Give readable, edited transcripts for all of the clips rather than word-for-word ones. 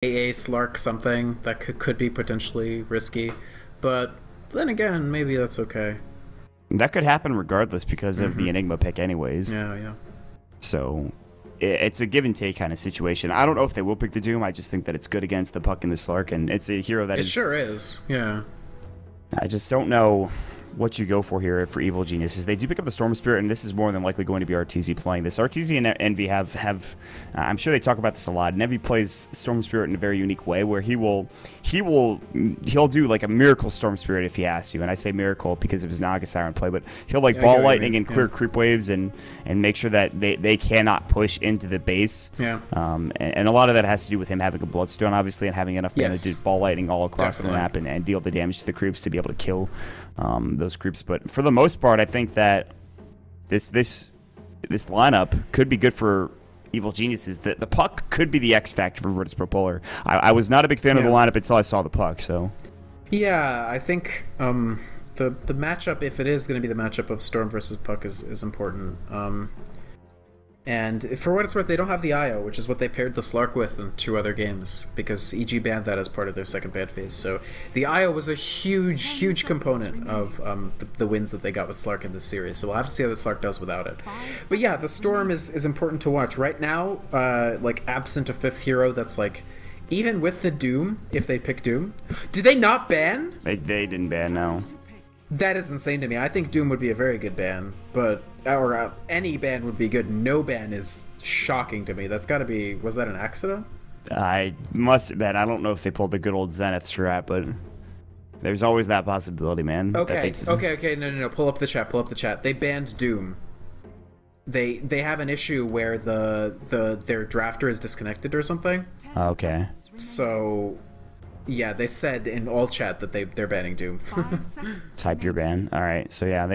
AA Slark something that could be potentially risky, but then again, maybe that's okay. That could happen regardless because of the Enigma pick anyways. Yeah, yeah. So it's a give and take kind of situation. I don't know if they will pick the Doom. I just think that it's good against the Puck and the Slark, and it's a hero that it sure is. Yeah. I just don't know what you go for here for Evil Geniuses. They do pick up the Storm Spirit, and this is more than likely going to be RTZ playing this. RTZ and Envy have I'm sure they talk about this a lot. And Envy plays Storm Spirit in a very unique way, where he'll do like a miracle Storm Spirit if he has to. And I say miracle because of his Naga Siren play, but he'll like ball lightning and clear creep waves and make sure that they cannot push into the base. Yeah. And a lot of that has to do with him having a Bloodstone, obviously, and having enough mana to ball lightning all across the map and deal the damage to the creeps to be able to kill those creeps. But for the most part, I think that this lineup could be good for Evil Geniuses. The Puck could be the X factor for Virtus.pro. I was not a big fan of the lineup until I saw the Puck. So yeah, I think the matchup, if it is going to be the matchup of Storm versus Puck, is important. And for what it's worth, they don't have the IO, which is what they paired the Slark with in 2 other games, because EG banned that as part of their second ban phase. So the IO was a huge component of the wins that they got with Slark in this series. So we'll have to see how the Slark does without it. But yeah, the Storm is important to watch. Right now, like, absent a 5th hero that's like, even with the Doom, if they pick Doom... Did they not ban? They didn't ban, no. That is insane to me. I think Doom would be a very good ban, but... Or any ban would be good. No ban is shocking to me. That's got to be... Was that an accident? I must have been. I don't know if they pulled the good old Zenith strat, but there's always that possibility, man. Okay, okay. No. Pull up the chat. They banned Doom. They have an issue where their drafter is disconnected or something. Okay. So... Yeah, they said in all chat that they're banning Doom. Type your ban. All right. So yeah,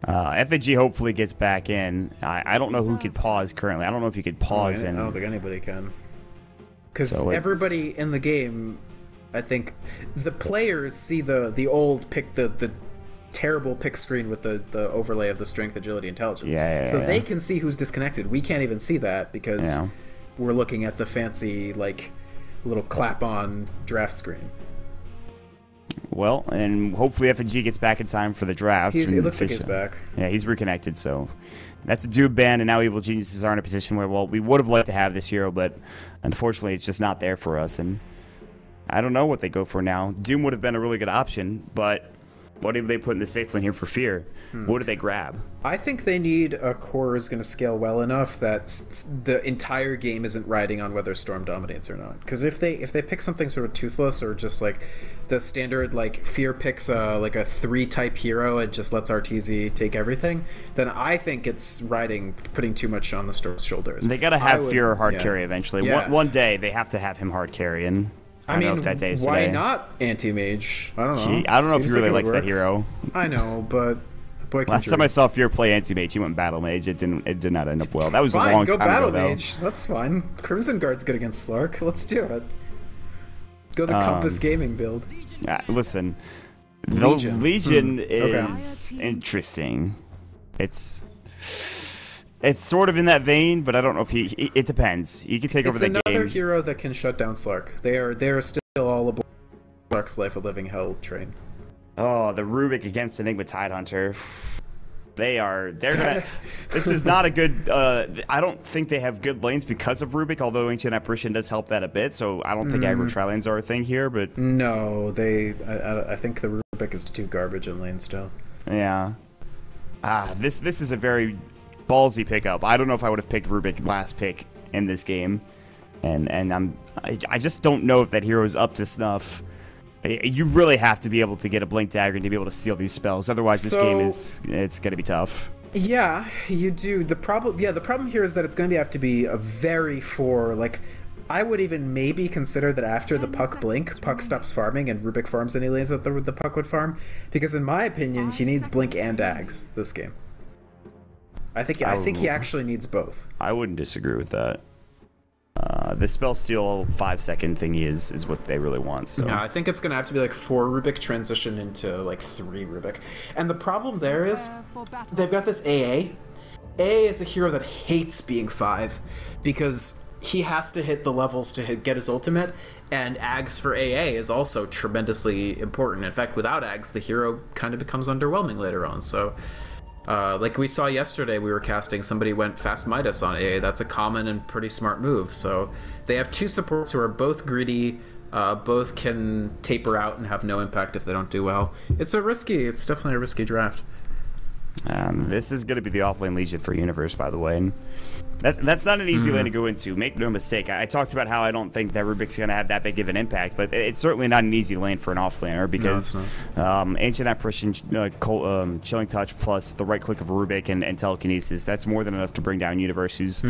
FAG hopefully gets back in. I don't know who could pause currently. I don't know if you could pause. I don't think anybody can. Because everybody in the game, I think, the players see the old pick, the terrible pick screen with the overlay of the strength, agility, intelligence. So they can see who's disconnected. We can't even see that because we're looking at the fancy, like, little clap-on draft screen. Well, and hopefully FNG gets back in time for the draft. It looks like he's back. Yeah, he's reconnected, so that's a Doom ban, and now Evil Geniuses are in a position where, well, we would have liked to have this hero, but unfortunately it's just not there for us, and I don't know what they go for now. Doom would have been a really good option, but what do they put in the safe lane here for Fear? What do they grab? I think they need a core is going to scale well enough that the entire game isn't riding on whether Storm dominates or not. Because if they pick something sort of toothless or just like the standard, like, Fear picks like a 3-type hero and just lets RTZ take everything, then I think it's putting too much on the Storm's shoulders. They got to have Fear hard carry eventually. One day they have to have him hard carry, and I mean, know if that day is why today. not Anti-Mage? I don't know. I don't know if he really likes that hero. I know, but boy, last time I saw Fear play Anti-Mage, he went Battle Mage. It did not end up well. That was fine, a long time Battle ago, Mage. That's fine. Crimson Guard's good against Slark. Let's do it. Go the Compass Gaming build. Listen, the Legion is interesting. It's sort of in that vein, but I don't know if it depends. He can take over the game. It's another hero that can shut down Slark. They are still all aboard Slark's Life of Living Hell train. Oh, the Rubik against Enigma Tidehunter. They're gonna. This is not a good. I don't think they have good lanes because of Rubik. Although Ancient Apparition does help that a bit, so I don't think aggro tri lanes are a thing here. But no, I think the Rubik is too garbage in lane still. Yeah. This is a very ballsy pickup. I don't know if I would have picked Rubik last pick in this game, and I just don't know if that hero is up to snuff. You really have to be able to get a Blink Dagger to be able to steal these spells. Otherwise, this game it's going to be tough. Yeah, you do. The problem here is that it's going to have to be a very like. I would even maybe consider that after the Puck Blink, Puck stops farming and Rubik farms any lanes that the Puck would farm, because in my opinion, he needs Blink and Dags this game. I think he actually needs both. I wouldn't disagree with that. The spell steal 5-second thingy is what they really want. So yeah, I think it's gonna have to be like 4 Rubik transition into like 3 Rubik. And the problem there is they've got this AA. AA is a hero that hates being 5 because he has to hit the levels to get his ultimate, and Ags for AA is also tremendously important. In fact, without Ags, the hero kind of becomes underwhelming later on. So, like we saw yesterday, we were casting, somebody went Fast Midas on AA. That's a common and pretty smart move. So they have two supports who are both greedy, both can taper out and have no impact if they don't do well. It's definitely a risky draft. This is going to be the offlane Legion for Universe, by the way. And that's not an easy lane to go into. Make no mistake. I talked about how I don't think that Rubik's going to have that big of an impact, but it's certainly not an easy lane for an offlaner because Ancient Apparition, Chilling Touch, plus the right click of Rubik and Telekinesis, that's more than enough to bring down Universe, who's...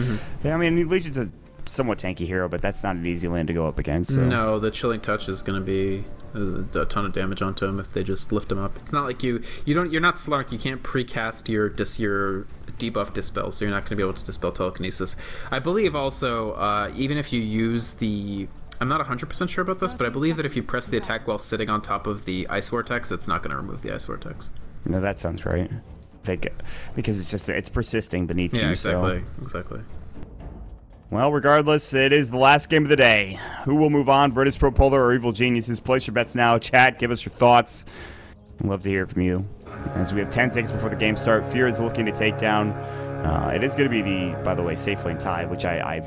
I mean, Legion's a somewhat tanky hero, but that's not an easy lane to go up against. So. No, the Chilling Touch is going to be a ton of damage onto him if they just lift him up. It's not like you're not Slark. You can't precast your debuff dispel, so you're not going to be able to dispel Telekinesis. I believe also, even if you use the... I'm not 100% sure about this, but I believe that if you press the attack while sitting on top of the Ice Vortex, it's not going to remove the Ice Vortex. No, that sounds right. Because it's persisting beneath you. Yeah, exactly. So. Exactly. Well, regardless, it is the last game of the day. Who will move on, Virtus.pro Polar or Evil Geniuses? Place your bets now. Chat, give us your thoughts. I'd love to hear from you. As we have 10 seconds before the game start, Fear is looking to take down. It is going to be by the way, safe lane tie, which I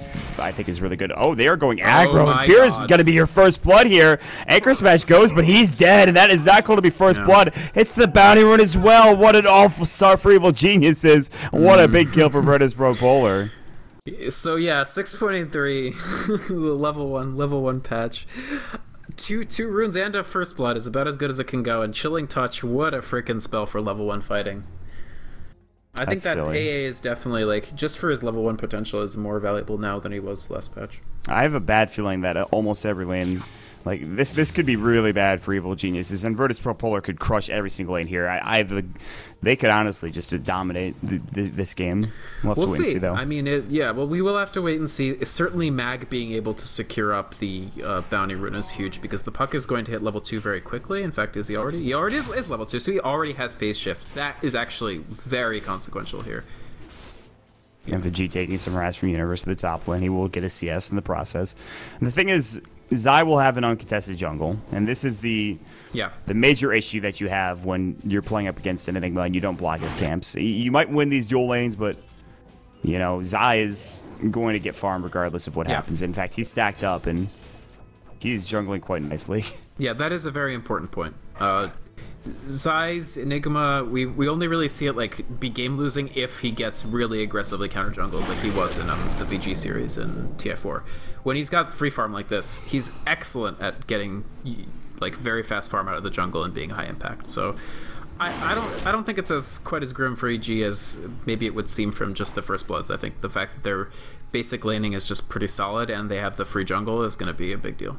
think is really good. Oh, they are going aggro, and Fear is going to be your first blood here. Anchor Smash goes, but he's dead, and that is not going to be first blood. It's the bounty run as well. What an awful start for Evil Geniuses. What a big kill for Virtus.pro Polar. So yeah, 6.83, level one patch. Two runes and a first blood is about as good as it can go, and Chilling Touch, what a freaking spell for level 1 fighting. I think that silly. AA is definitely, like, just for his level 1 potential, is more valuable now than he was last patch. I have a bad feeling that almost every lane, like, this could be really bad for Evil Geniuses, and Virtus.pro Polar could crush every single lane here. They could honestly just dominate this game. We'll have to wait and see, though. I mean, well, we will have to wait and see. Certainly, Mag being able to secure up the bounty rune is huge, because the puck is going to hit level 2 very quickly. In fact, he already is level 2, so he already has phase shift. That is actually very consequential here. MVG taking some harass from Universe to the top lane. He will get a CS in the process. And the thing is, Zai will have an uncontested jungle, and this is the major issue that you have when you're playing up against an Enigma and you don't block his camps. You might win these dual lanes, but you know, Zai is going to get farmed regardless of what happens. In fact, he's stacked up and he's jungling quite nicely. Yeah, that is a very important point. Zai's Enigma, we only really see it like be game losing if he gets really aggressively counter jungled, like he was in the VG series in TF4. When he's got free farm like this, he's excellent at getting like very fast farm out of the jungle and being high impact. So I don't think it's quite as grim for EG as maybe it would seem from just the first bloods. I think the fact that their basic laning is just pretty solid and they have the free jungle is going to be a big deal.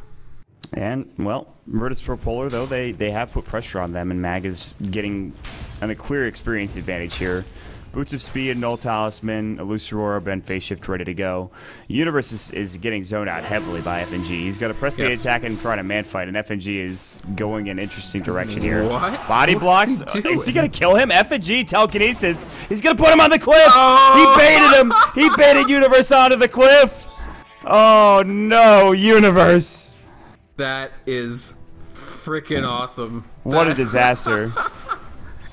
And, well, Virtus.pro Polar, though, they have put pressure on them, and Mag is getting a clear experience advantage here. Boots of Speed, Null Talisman, Elusive Orb, and Phase Shift ready to go. Universe is getting zoned out heavily by FNG. He's going to press the attack in front of Manfight, and FNG is going in an interesting direction here. What? Body blocks. Is he going to kill him? FNG, Telekinesis. He's going to put him on the cliff. Oh! He baited him. He baited Universe onto the cliff. Oh, no, Universe. That is freaking awesome. What a disaster.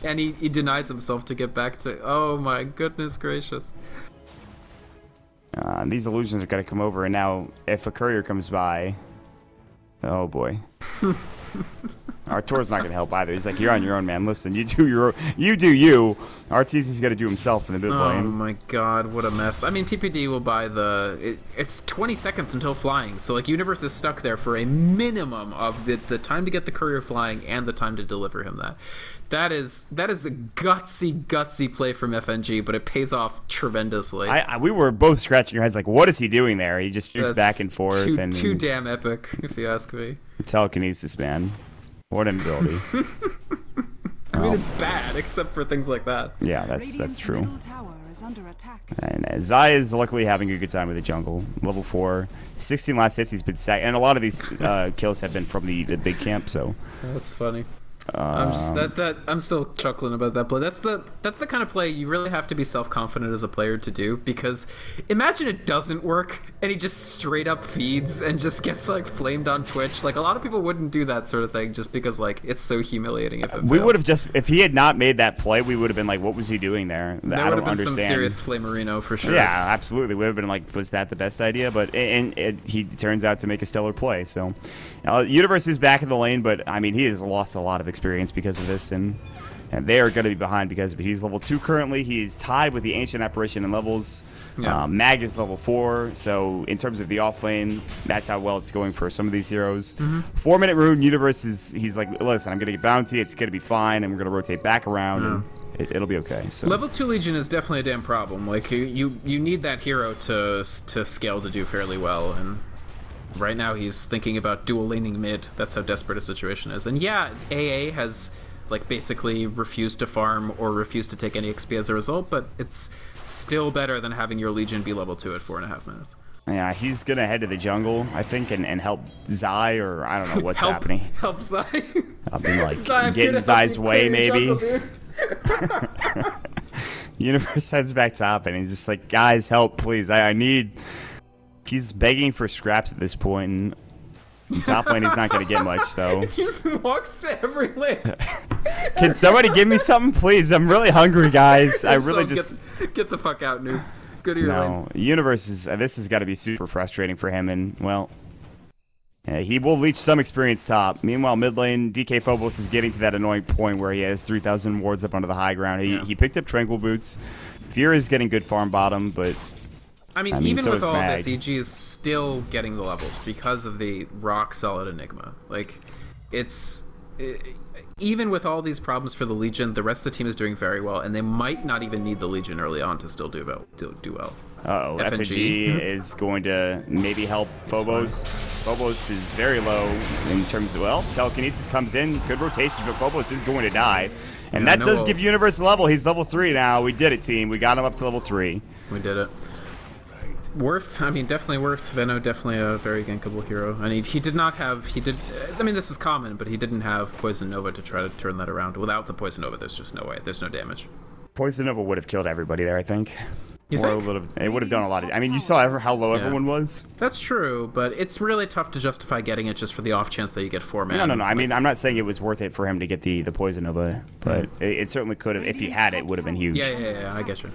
And he denies himself to get back to... Oh my goodness gracious. These illusions are going to come over, and now if a courier comes by... Oh boy. Artur's not going to help either. He's like, you're on your own, man. Listen, you do you. RTZ's got to do himself in the mid lane. Oh my god, what a mess. I mean, PPD will buy it's 20 seconds until flying, so like Universe is stuck there for a minimum of the time to get the courier flying and the time to deliver him that. That is a gutsy play from FNG, but it pays off tremendously. We were both scratching our heads like, what is he doing there? He just shoots back and forth. Too damn epic, if you ask me. Telekinesis, man. What an ability. I mean, it's bad, except for things like that. Yeah, that's true. And Zai is luckily having a good time with the jungle. Level 4. 16 last hits, he's been sacked. And a lot of these kills have been from the big camp, so... That's funny. I'm still chuckling about that play. That's the kind of play you really have to be self-confident as a player to do, because imagine it doesn't work and he just straight up feeds and just gets like flamed on Twitch. Like, a lot of people wouldn't do that sort of thing just because like it's so humiliating if it we fails. would have just, if he had not made that play, we would have been like, what was he doing there? There I would don't have been understand. some serious flamerino for sure. Yeah, absolutely. We would have been like, was that the best idea? But he turns out to make a stellar play. So Universe is back in the lane, but I mean, he has lost a lot of experience because of this, and they are going to be behind because of it. He's level 2 currently. He's tied with the Ancient Apparition in levels. Yeah. Mag is level 4, so in terms of the off lane, that's how well it's going for some of these heroes. 4-minute rune, Universe he's like, listen, I'm going to get bounty, it's going to be fine, and we're going to rotate back around, and it'll be okay. So level 2 Legion is definitely a damn problem. Like, you need that hero to scale to do fairly well, and right now he's thinking about dual laning mid. That's how desperate a situation is. And yeah, AA has like basically refused to farm or refused to take any XP as a result, but it's still better than having your Legion be level 2 at 4.5 minutes. Yeah, he's gonna head to the jungle, I think, and help Zai, or I don't know what's happening. Help Zai. I'll be like, get in Zai's way, maybe. Universe heads back top, and he's just like, guys, help, please. I need... He's begging for scraps at this point, and in top lane he's not going to get much, so... He just walks to every lane. Can somebody give me something, please? I'm really hungry, guys. I really just... Get the fuck out, noob. Go to your lane. Universe is... this has got to be super frustrating for him, and, well... he will leech some experience top. Meanwhile, mid lane, DK Phobos is getting to that annoying point where he has 3,000 wards up onto the high ground. He picked up Tranquil Boots. Fear is getting good farm bottom, but... I mean, even so with all this, EG is still getting the levels because of the rock-solid Enigma. Like, even with all these problems for the Legion, the rest of the team is doing very well, and they might not even need the Legion early on to still do well. Uh-oh, FNG is going to maybe help Phobos. Phobos is very low in terms of, well, Telekinesis comes in, good rotation, but Phobos is going to die. And that does give Universe a level. He's level 3 now. We did it, team. We got him up to level 3. We did it. Worth, I mean, definitely worth. Venno, definitely a very gankable hero. And he did not have, I mean, this is common, but he didn't have Poison Nova to try to turn that around. Without the Poison Nova, there's just no way. There's no damage. Poison Nova would have killed everybody there, I think. You think? It would have done a lot of... I mean, you saw how low everyone was. That's true, but it's really tough to justify getting it just for the off chance that you get 4 mana. No. I mean, I'm not saying it was worth it for him to get the Poison Nova, but it certainly could have. If he had it, would have been huge. Yeah, I get you.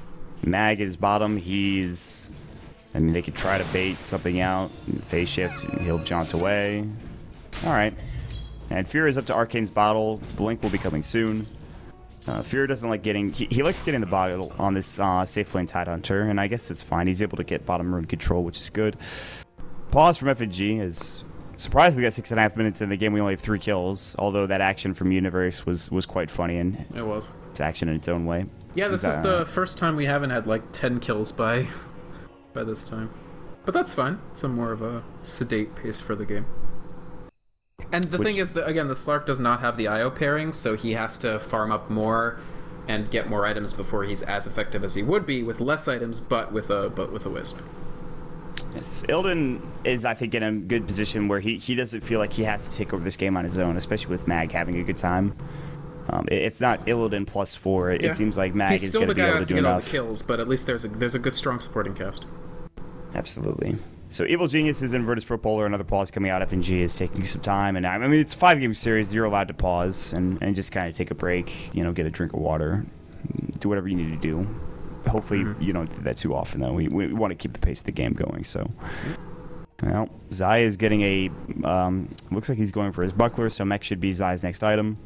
Mag is bottom. He's... I mean, they could try to bait something out. Phase shift, he'll jaunt away. All right. And Fear is up to Arcane's bottle. Blink will be coming soon. Fear doesn't like getting... He likes getting the bottle on this safe lane Tidehunter, and I guess it's fine. He's able to get bottom rune control, which is good. Pause from FNG is... Surprisingly, at 6.5 minutes in the game, we only have 3 kills, although that action from Universe was quite funny, and it was. It's action in its own way. Yeah, this is the first time we haven't had, like, 10 kills by this time. But that's fine. It's a more of a sedate pace for the game. And the thing is that, again, the Slark does not have the IO pairing, so he has to farm up more and get more items before he's as effective as he would be with less items, but with a Wisp. Yes, Illidan is, I think, in a good position where he doesn't feel like he has to take over this game on his own, especially with Mag having a good time. It's not Illidan +4. It seems like Mag is going to be able to do enough. He's still the guy who has to get all the kills, but at least there's a good, strong supporting cast. Absolutely. So Evil Genius is in Virtus.pro Polar. Another pause coming out. FNG is taking some time, and I mean it's a 5-game series. You're allowed to pause and just kind of take a break. You know, get a drink of water, do whatever you need to do. Hopefully you don't do that too often, though. We want to keep the pace of the game going. So, well, Zai is getting a looks like he's going for his buckler. So mech should be Zai's next item,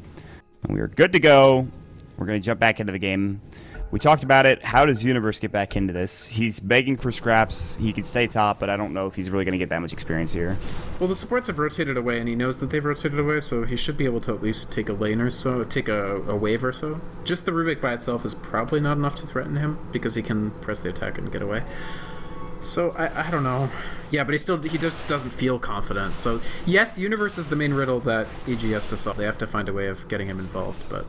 and we are good to go. We're going to jump back into the game. We talked about it. How does Universe get back into this? He's begging for scraps. He can stay top, but I don't know if he's really going to get that much experience here. Well, the supports have rotated away, and he knows that they've rotated away, so he should be able to at least take a lane or so, take a wave or so. Just the Rubik by itself is probably not enough to threaten him, because he can press the attack and get away. So, I don't know. Yeah, but he just doesn't feel confident. So, yes, Universe is the main riddle that EG has to solve. They have to find a way of getting him involved, but...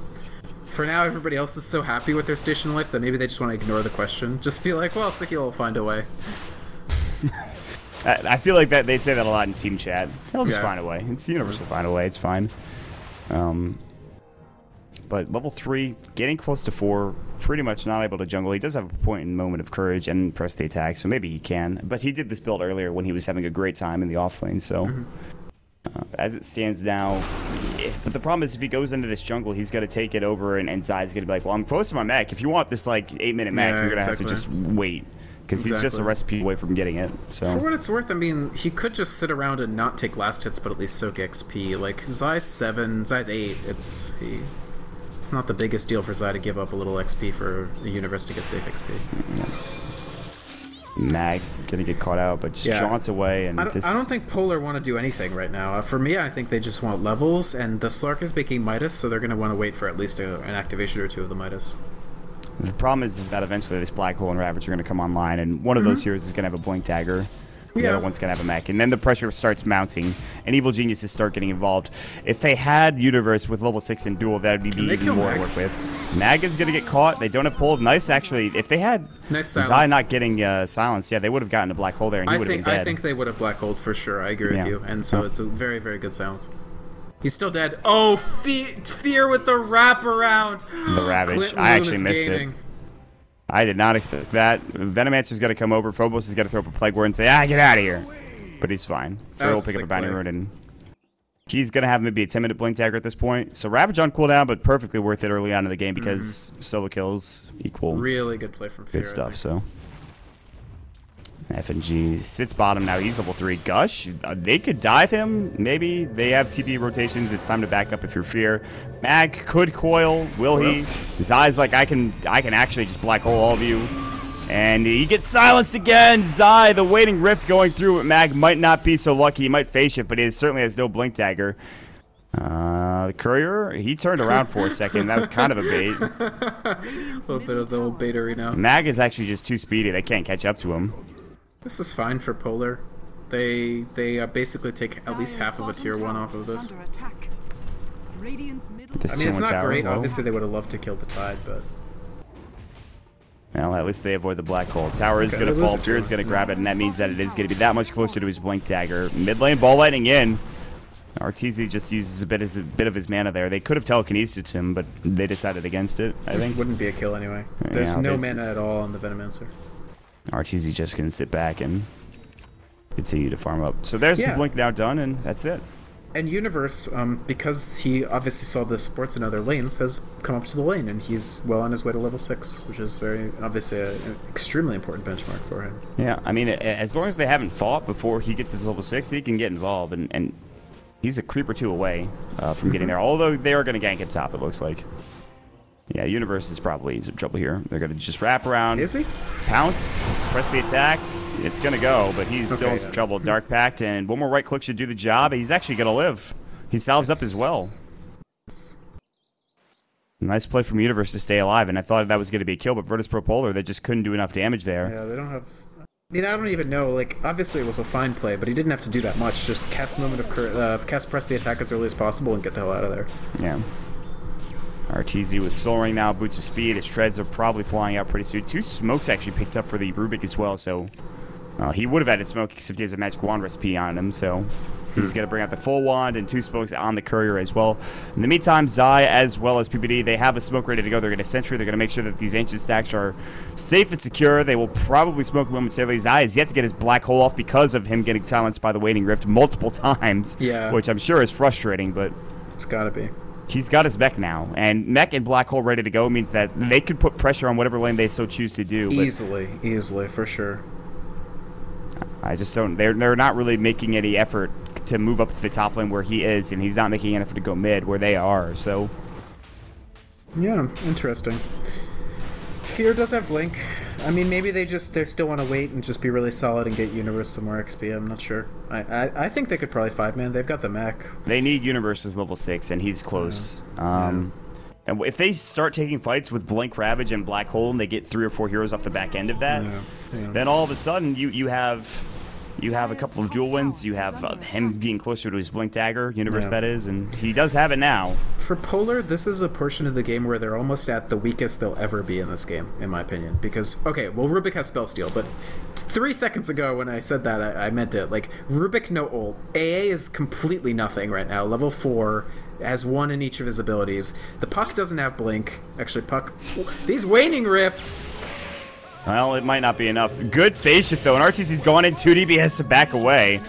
For now, everybody else is so happy with their station life that maybe they just want to ignore the question. Just be like, well, Sakil will find a way. I feel like that they say that a lot in team chat. They'll just find a way. It's Universe will find a way. It's fine. But level 3, getting close to 4, pretty much not able to jungle. He does have a point and moment of courage and press the attack, so maybe he can. But he did this build earlier when he was having a great time in the off lane, so... as it stands now, but the problem is if he goes into this jungle, he's got to take it over, and Zai's going to be like, well, I'm close to my mech. If you want this, like, 8-minute mech, you're going to have to just wait. Because he's just a recipe away from getting it. So for what it's worth, I mean, he could just sit around and not take last hits, but at least soak XP. Like, Zai's 7, Zai's 8, it's not the biggest deal for Zai to give up a little XP for the universe to get safe XP. Mag gonna get caught out, but just jaunts away. And I don't think Polar want to do anything right now. For me, I think they just want levels, and the Slark is making Midas, so they're going to want to wait for at least an activation or two of the Midas. The problem is that eventually this Black Hole and Ravage are going to come online, and one of those heroes is going to have a Blink Dagger. The other one's going to have a mech. And then the pressure starts mounting, and Evil Geniuses start getting involved. If they had Universe with level 6 and Duel, that would be even more to work with. Mag is going to get caught. They don't have pulled. Nice, actually. If they had Zai not getting silenced, they would have gotten a Black Hole there, and he would have been dead. I think they would have Black Holed for sure. I agree with you. And so it's a very, very good silence. He's still dead. Oh, Fear with the wraparound. The Ravage. I actually missed it. I did not expect that. Venomancer's got to come over. Phobos has got to throw up a Plague Ward and say, get out of here. But he's fine. Fear will pick up a Bounty Rune, and he's going to have maybe a 10-minute Blink Dagger at this point. So Ravage on cooldown, but perfectly worth it early on in the game because solo kills equal. Really good play from Fear. Good stuff, so. FNG sits bottom now. He's level 3. Gush, they could dive him. Maybe they have TP rotations. It's time to back up if you're Fear. Mag could coil. Will he? Zai's like, I can actually just Black Hole all of you. And he gets silenced again. Zai, the Waiting Rift going through. But Mag might not be so lucky. He might face it, but he certainly has no Blink Dagger. The Courier, he turned around for a second. That was kind of a bait. A little bit of the old baitery now. Mag is actually just too speedy. They can't catch up to him. This is fine for Polar. They basically take at least half of a tier 1 off of this. I mean, it's not great. Obviously, they would have loved to kill the Tide, but... Well, at least they avoid the Black Hole. Tower is going to fall. Fear is going to grab it, and that means that it is going to be that much closer to his Blink Dagger. Mid lane, Ball Lightning in. RTZ just uses a bit of his mana there. They could have telekinesis him, but they decided against it, I think. It wouldn't be a kill anyway. There's no mana at all on the Venomancer. RTZ just going to sit back and continue to farm up. So there's the Blink now done, and that's it. And Universe, because he obviously saw the supports in other lanes, has come up to the lane, and he's well on his way to level 6, which is very obviously an extremely important benchmark for him. Yeah, I mean, as long as they haven't fought before he gets his level 6, he can get involved, and he's a creep or two away from getting there, although they are going to gank up top, it looks like. Yeah, Universe is probably in some trouble here. They're going to just wrap around. Is he? Pounce, press the attack. It's going to go, but he's still in some trouble. Dark Pact, and one more right click should do the job. He's actually going to live. He salves up as well. Nice play from Universe to stay alive, and I thought that was going to be a kill, but Virtus.pro Polar, they just couldn't do enough damage there. Yeah, they don't have... I mean, I don't even know. Like, obviously it was a fine play, but he didn't have to do that much. Just cast moment of press the attack as early as possible and get the hell out of there. Yeah. RTZ with Soul Ring now, Boots of Speed. His Shreds are probably flying out pretty soon. 2 smokes actually picked up for the Rubik as well, so he would have had a smoke except he has a Magic Wand recipe on him, so he's going to bring out the full wand and 2 smokes on the Courier as well. In the meantime, Zai as well as PPD, they have a smoke ready to go. They're going to Sentry. They're going to make sure that these Ancient Stacks are safe and secure. They will probably smoke momentarily. Zai has yet to get his Black Hole off because of him getting silenced by the Waiting Rift multiple times, which I'm sure is frustrating, but... It's got to be. He's got his mech now, and mech and Black Hole ready to go means that they could put pressure on whatever lane they so choose to do. Easily, for sure. I just don't... They're not really making any effort to move up to the top lane where he is, and he's not making an effort to go mid where they are, so... Yeah, interesting. Fear does have Blink. I mean, maybe they still want to wait and just be really solid and get Universe some more XP. I'm not sure. I think they could probably 5-man. They've got the mech. They need Universe's level 6, and he's close. And if they start taking fights with Blink, Ravage, and Black Hole, and they get 3 or 4 heroes off the back end of that, then all of a sudden you have a couple of dual wins. You have him being closer to his Blink Dagger, Universe that is, and he does have it now. For Polar, this is a portion of the game where they're almost at the weakest they'll ever be in this game, in my opinion. Because, okay, well, Rubik has Spell Steal, but 3 seconds ago when I said that, I meant it. Like, Rubik no ult. AA is completely nothing right now. Level 4, has one in each of his abilities. The Puck doesn't have Blink. Actually, Puck... These Waning Rifts! Well, it might not be enough. Good phase shift, though, and RTC's gone in 2D, but he has to back away.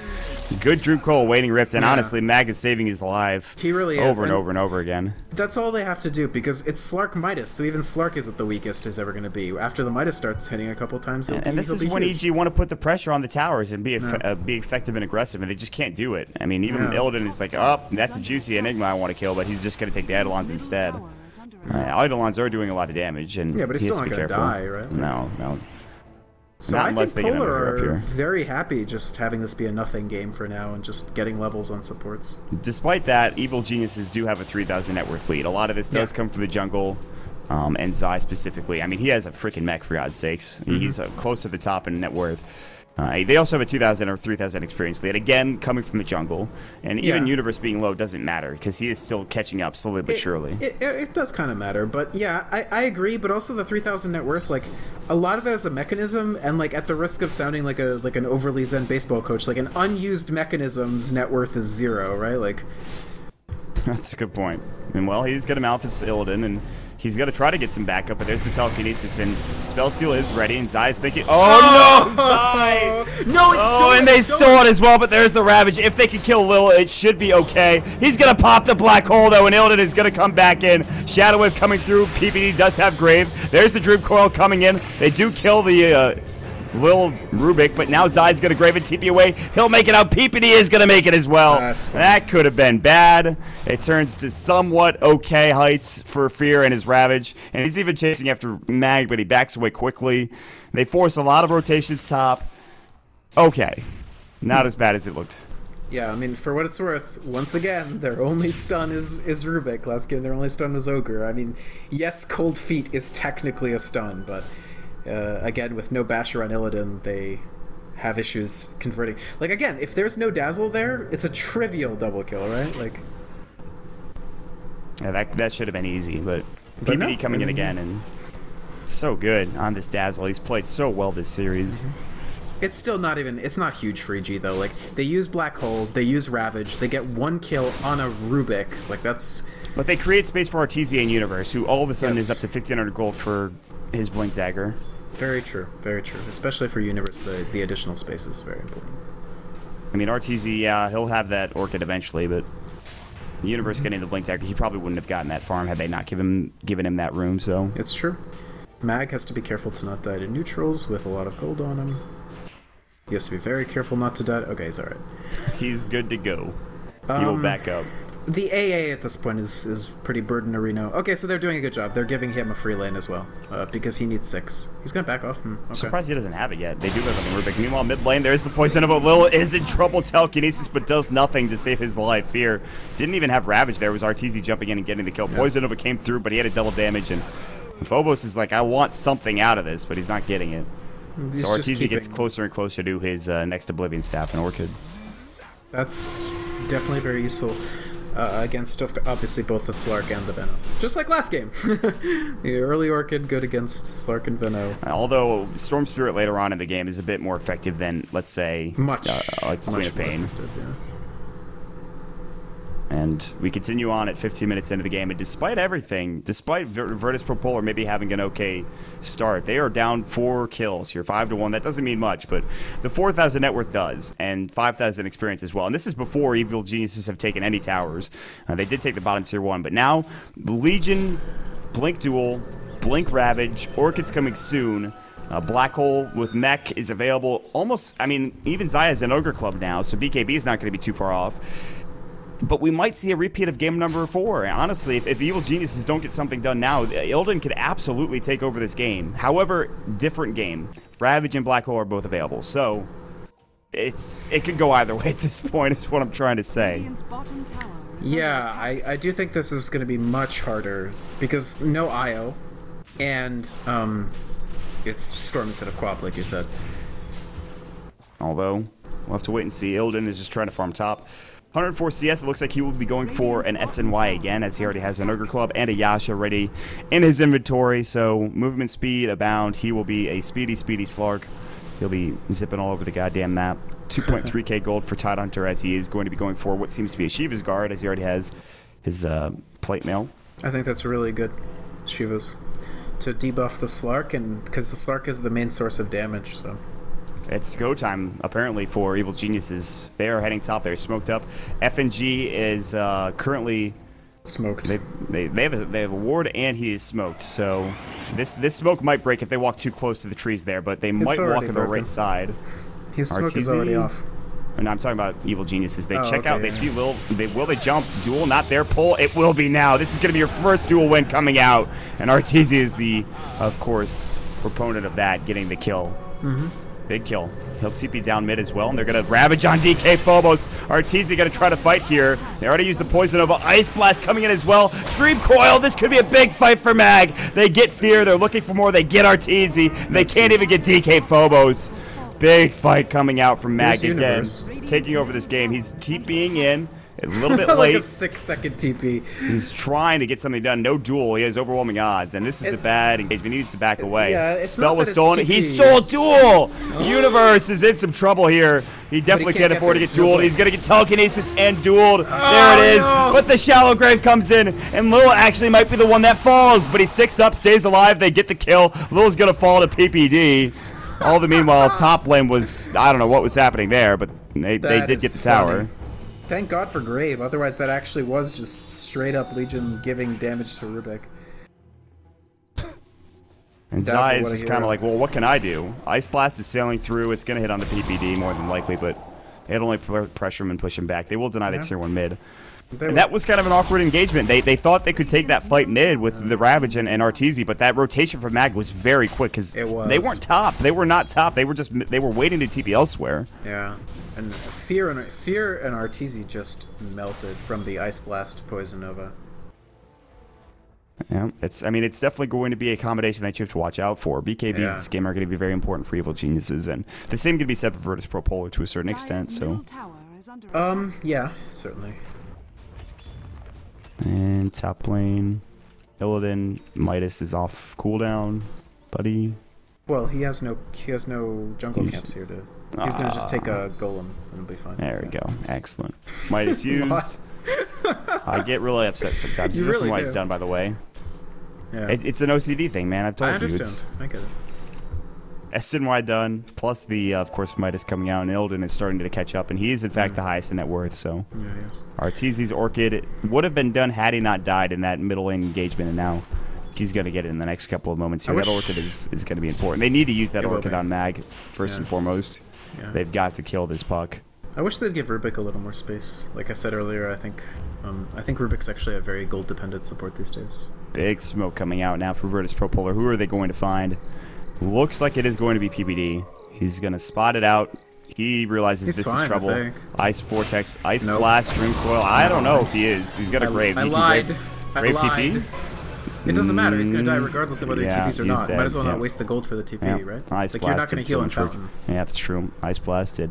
Good Droop Coil Waning Rift, and honestly, Mag is saving his life. He really is. Over and over and over again. That's all they have to do, because it's Slark Midas, so even Slark isn't the weakest he's ever going to be. After the Midas starts hitting a couple times, and this is when EG want to put the pressure on the towers and be effective and aggressive, and they just can't do it. I mean, even Illidan is like, oh, that's a juicy Enigma I want to kill, but he's just going to take the Eidolons instead. Eidolons are doing a lot of damage, and yeah, but he's still not going to die, right? No. So not I unless think they get Polar another are up here. very happy just having this be a nothing game for now and just getting levels on supports. Despite that, Evil Geniuses do have a 3,000 net worth lead. A lot of this does come from the jungle, and Zai specifically. I mean, he has a freaking mech, for God's sakes. He's close to the top in net worth. They also have a 2,000 or 3,000 experience lead, again, coming from the jungle. And even Universe being low doesn't matter, because he is still catching up slowly but surely. It does kind of matter, but yeah, I agree, but also the 3,000 net worth, like, a lot of that is a mechanism, and, like, at the risk of sounding like an overly zen baseball coach, like, an unused mechanism's net worth is 0, right? Like... That's a good point. And, well, he's going to Malphus Illidan, and he's going to try to get some backup, but there's the telekinesis, and Spellsteal is ready, and Zai is thinking, oh no, Zai! No, it's stolen! And they stole it as well, but there's the Ravage. If they can kill Lil, it should be okay. He's going to pop the black hole, though, and Illidan is going to come back in. Shadow Wave coming through. PPD does have Grave. There's the Droop Coil coming in. They do kill the... Lil Rubik, but now Zai's going to Grave and TP away. He'll make it out. PPD is going to make it as well. That could have been bad. It turns to somewhat okay heights for Fear and his Ravage, and he's even chasing after Mag, but he backs away quickly. They force a lot of rotations top. Okay. Not as bad as it looked. Yeah, I mean, for what it's worth, once again, their only stun is Rubik. Last game, their only stun was Ogre. I mean, yes, Cold Feet is technically a stun, but... again, with no Basher on Illidan, they have issues converting. Like, again, if there's no Dazzle there, it's a trivial double kill, right? Like, yeah, that should have been easy, but PPD coming in again, and so good on this Dazzle. He's played so well this series. It's still not even... It's not huge for EG, though. Like, they use Black Hole, they use Ravage, they get one kill on a Rubik. Like, that's... But they create space for Artesian Universe, who all of a sudden is up to 1,500 gold for his Blink Dagger. Very true, very true. Especially for Universe, the additional space is very important. I mean, RTZ, yeah, he'll have that Orchid eventually, but Universe getting the Blink Dagger, he probably wouldn't have gotten that farm had they not given him that room, so... It's true. Mag has to be careful to not die to neutrals with a lot of gold on him. He has to be very careful not to die... Okay, he's alright. He's good to go. He will back up. The AA at this point is pretty burden Reno. Okay, so they're doing a good job. They're giving him a free lane as well, because he needs 6. He's gonna back off. Okay. Surprised he doesn't have it yet. They do have it on Rubik. Meanwhile, mid lane, there's the poison of Lil is in trouble. Telekinesis, but does nothing to save his life. Fear didn't even have Ravage there. It was Arteezy jumping in and getting the kill. Poison Nova came through, but he had a double damage, and Phobos is like, I want something out of this, but he's not getting it. So Arteezy gets closer and closer to his next Oblivion Staff and Orchid. That's definitely very useful. Against, obviously, both the Slark and the Venno. Just like last game. The early Orchid good against Slark and Venno. Although Storm Spirit later on in the game is a bit more effective than, let's say, like Queen of Pain. And we continue on at 15 minutes into the game, and despite everything, despite Virtus.pro maybe having an okay start, they are down 4 kills here, 5-1. That doesn't mean much, but the 4,000 net worth does, and 5,000 experience as well. And this is before Evil Geniuses have taken any towers. They did take the bottom tier 1, but now Legion, Blink Duel, Blink Ravage, Orchid's coming soon. Black Hole with Mech is available almost, I mean, even Zaya's an Ogre Club now, so BKB is not going to be too far off. But we might see a repeat of game number 4. Honestly, if Evil Geniuses don't get something done now, Illidan could absolutely take over this game. However, different game. Ravage and Black Hole are both available, so it could go either way at this point, is what I'm trying to say. Yeah, I do think this is going to be much harder, because no IO, and it's Storm instead of Quap, like you said. Although, we'll have to wait and see. Illidan is just trying to farm top. 104 CS, it looks like he will be going for an SNY again, as he already has an Ogre Club and a Yasha ready in his inventory. So, movement speed abound. He will be a speedy Slark. He'll be zipping all over the goddamn map. 2.3k gold for Tidehunter, as he is going to be going for what seems to be a Shiva's Guard, as he already has his plate mail. I think that's really good, Shivas, to debuff the Slark, and because the Slark is the main source of damage, so. It's go time, apparently, for Evil Geniuses. They are heading top. They're smoked up. FNG is currently smoked. They have a ward, and he is smoked. So this smoke might break if they walk too close to the trees there, but they might walk on the right side. His smoke is already off. And I'm talking about Evil Geniuses. They check out. Yeah. They see Lil. Will they jump? Duel, not their pull. It will be now. This is going to be your first duel win coming out. And Arteezy is the, of course, proponent of that, getting the kill. Big kill. He'll TP down mid as well, and they're going to Ravage on DK Phobos. Arteezy going to try to fight here. They already used the Poison Nova. Ice Blast coming in as well. Dream Coil. This could be a big fight for Mag. They get Fear. They're looking for more. They get Arteezy. They can't even get DK Phobos. Big fight coming out from Mag again. Taking over this game. He's TPing in. A little bit late. Like a 6-second TP. He's trying to get something done. No duel. He has overwhelming odds, and this is a bad engagement. He needs to back away. Yeah, Spell was stolen. He stole duel. Universe is in some trouble here. He definitely can't afford to get dueled. He's gonna get telekinesis and dueled. There it is. But the shallow grave comes in, and Lil actually might be the one that falls. But he sticks up, stays alive. They get the kill. Lil's gonna fall to PPD. All the meanwhile, top lane was, I don't know what was happening there, but they did get the tower. Thank God for Grave, otherwise that actually was just straight up Legion giving damage to Rubik. And Zai is just kind of like, well, what can I do? Ice Blast is sailing through. It's going to hit onto PPD more than likely, but it'll only pressure him and push him back. They will deny the tier 1 mid. And that was kind of an awkward engagement. They thought they could take that fight mid with the Ravage and Arteezy, but that rotation from Mag was very quick because they weren't top. They were not top. They were waiting to TP elsewhere. Yeah, and Fear and Arteezy just melted from the Ice Blast Poison Nova. Yeah, I mean, it's definitely going to be a combination that you have to watch out for. BKBs this game are going to be very important for Evil Geniuses, and the same can be said for Virtus.pro Polar to a certain extent. So, yeah, certainly. And top lane, Illidan, Midas is off cooldown, buddy. Well, he has no jungle camps here to. He's gonna just take a golem and it'll be fine. There we go, excellent. Midas used. I get really upset sometimes. This is why it's done, by the way. Yeah. It's an OCD thing, man. I've told you. I get it. SNY done, plus the, of course, Midas coming out, and Illidan is starting to catch up, and he is, in fact, the highest in net worth, so. Yeah, he is. Arteezy's Orchid would have been done had he not died in that middle lane engagement, and now he's going to get it in the next couple of moments here. That Orchid is going to be important. They need to use that Orchid on Mag, first and foremost. Yeah. They've got to kill this puck. I wish they'd give Rubik a little more space. Like I said earlier, I think Rubik's actually a very gold-dependent support these days. Big smoke coming out now for Virtus.pro Polar. Who are they going to find? Looks like it is going to be PPD. He's going to spot it out. He realizes this is trouble. Ice Vortex, Ice Blast, Dream Coil. I don't know if he is. He's got a Grave. I lied. Grave TP? It doesn't matter. He's going to die regardless of whether he TPs or not. Might as well not waste the gold for the TP, right? Ice like, you're not going to heal in Fountain. Yeah, that's true. Ice Blasted.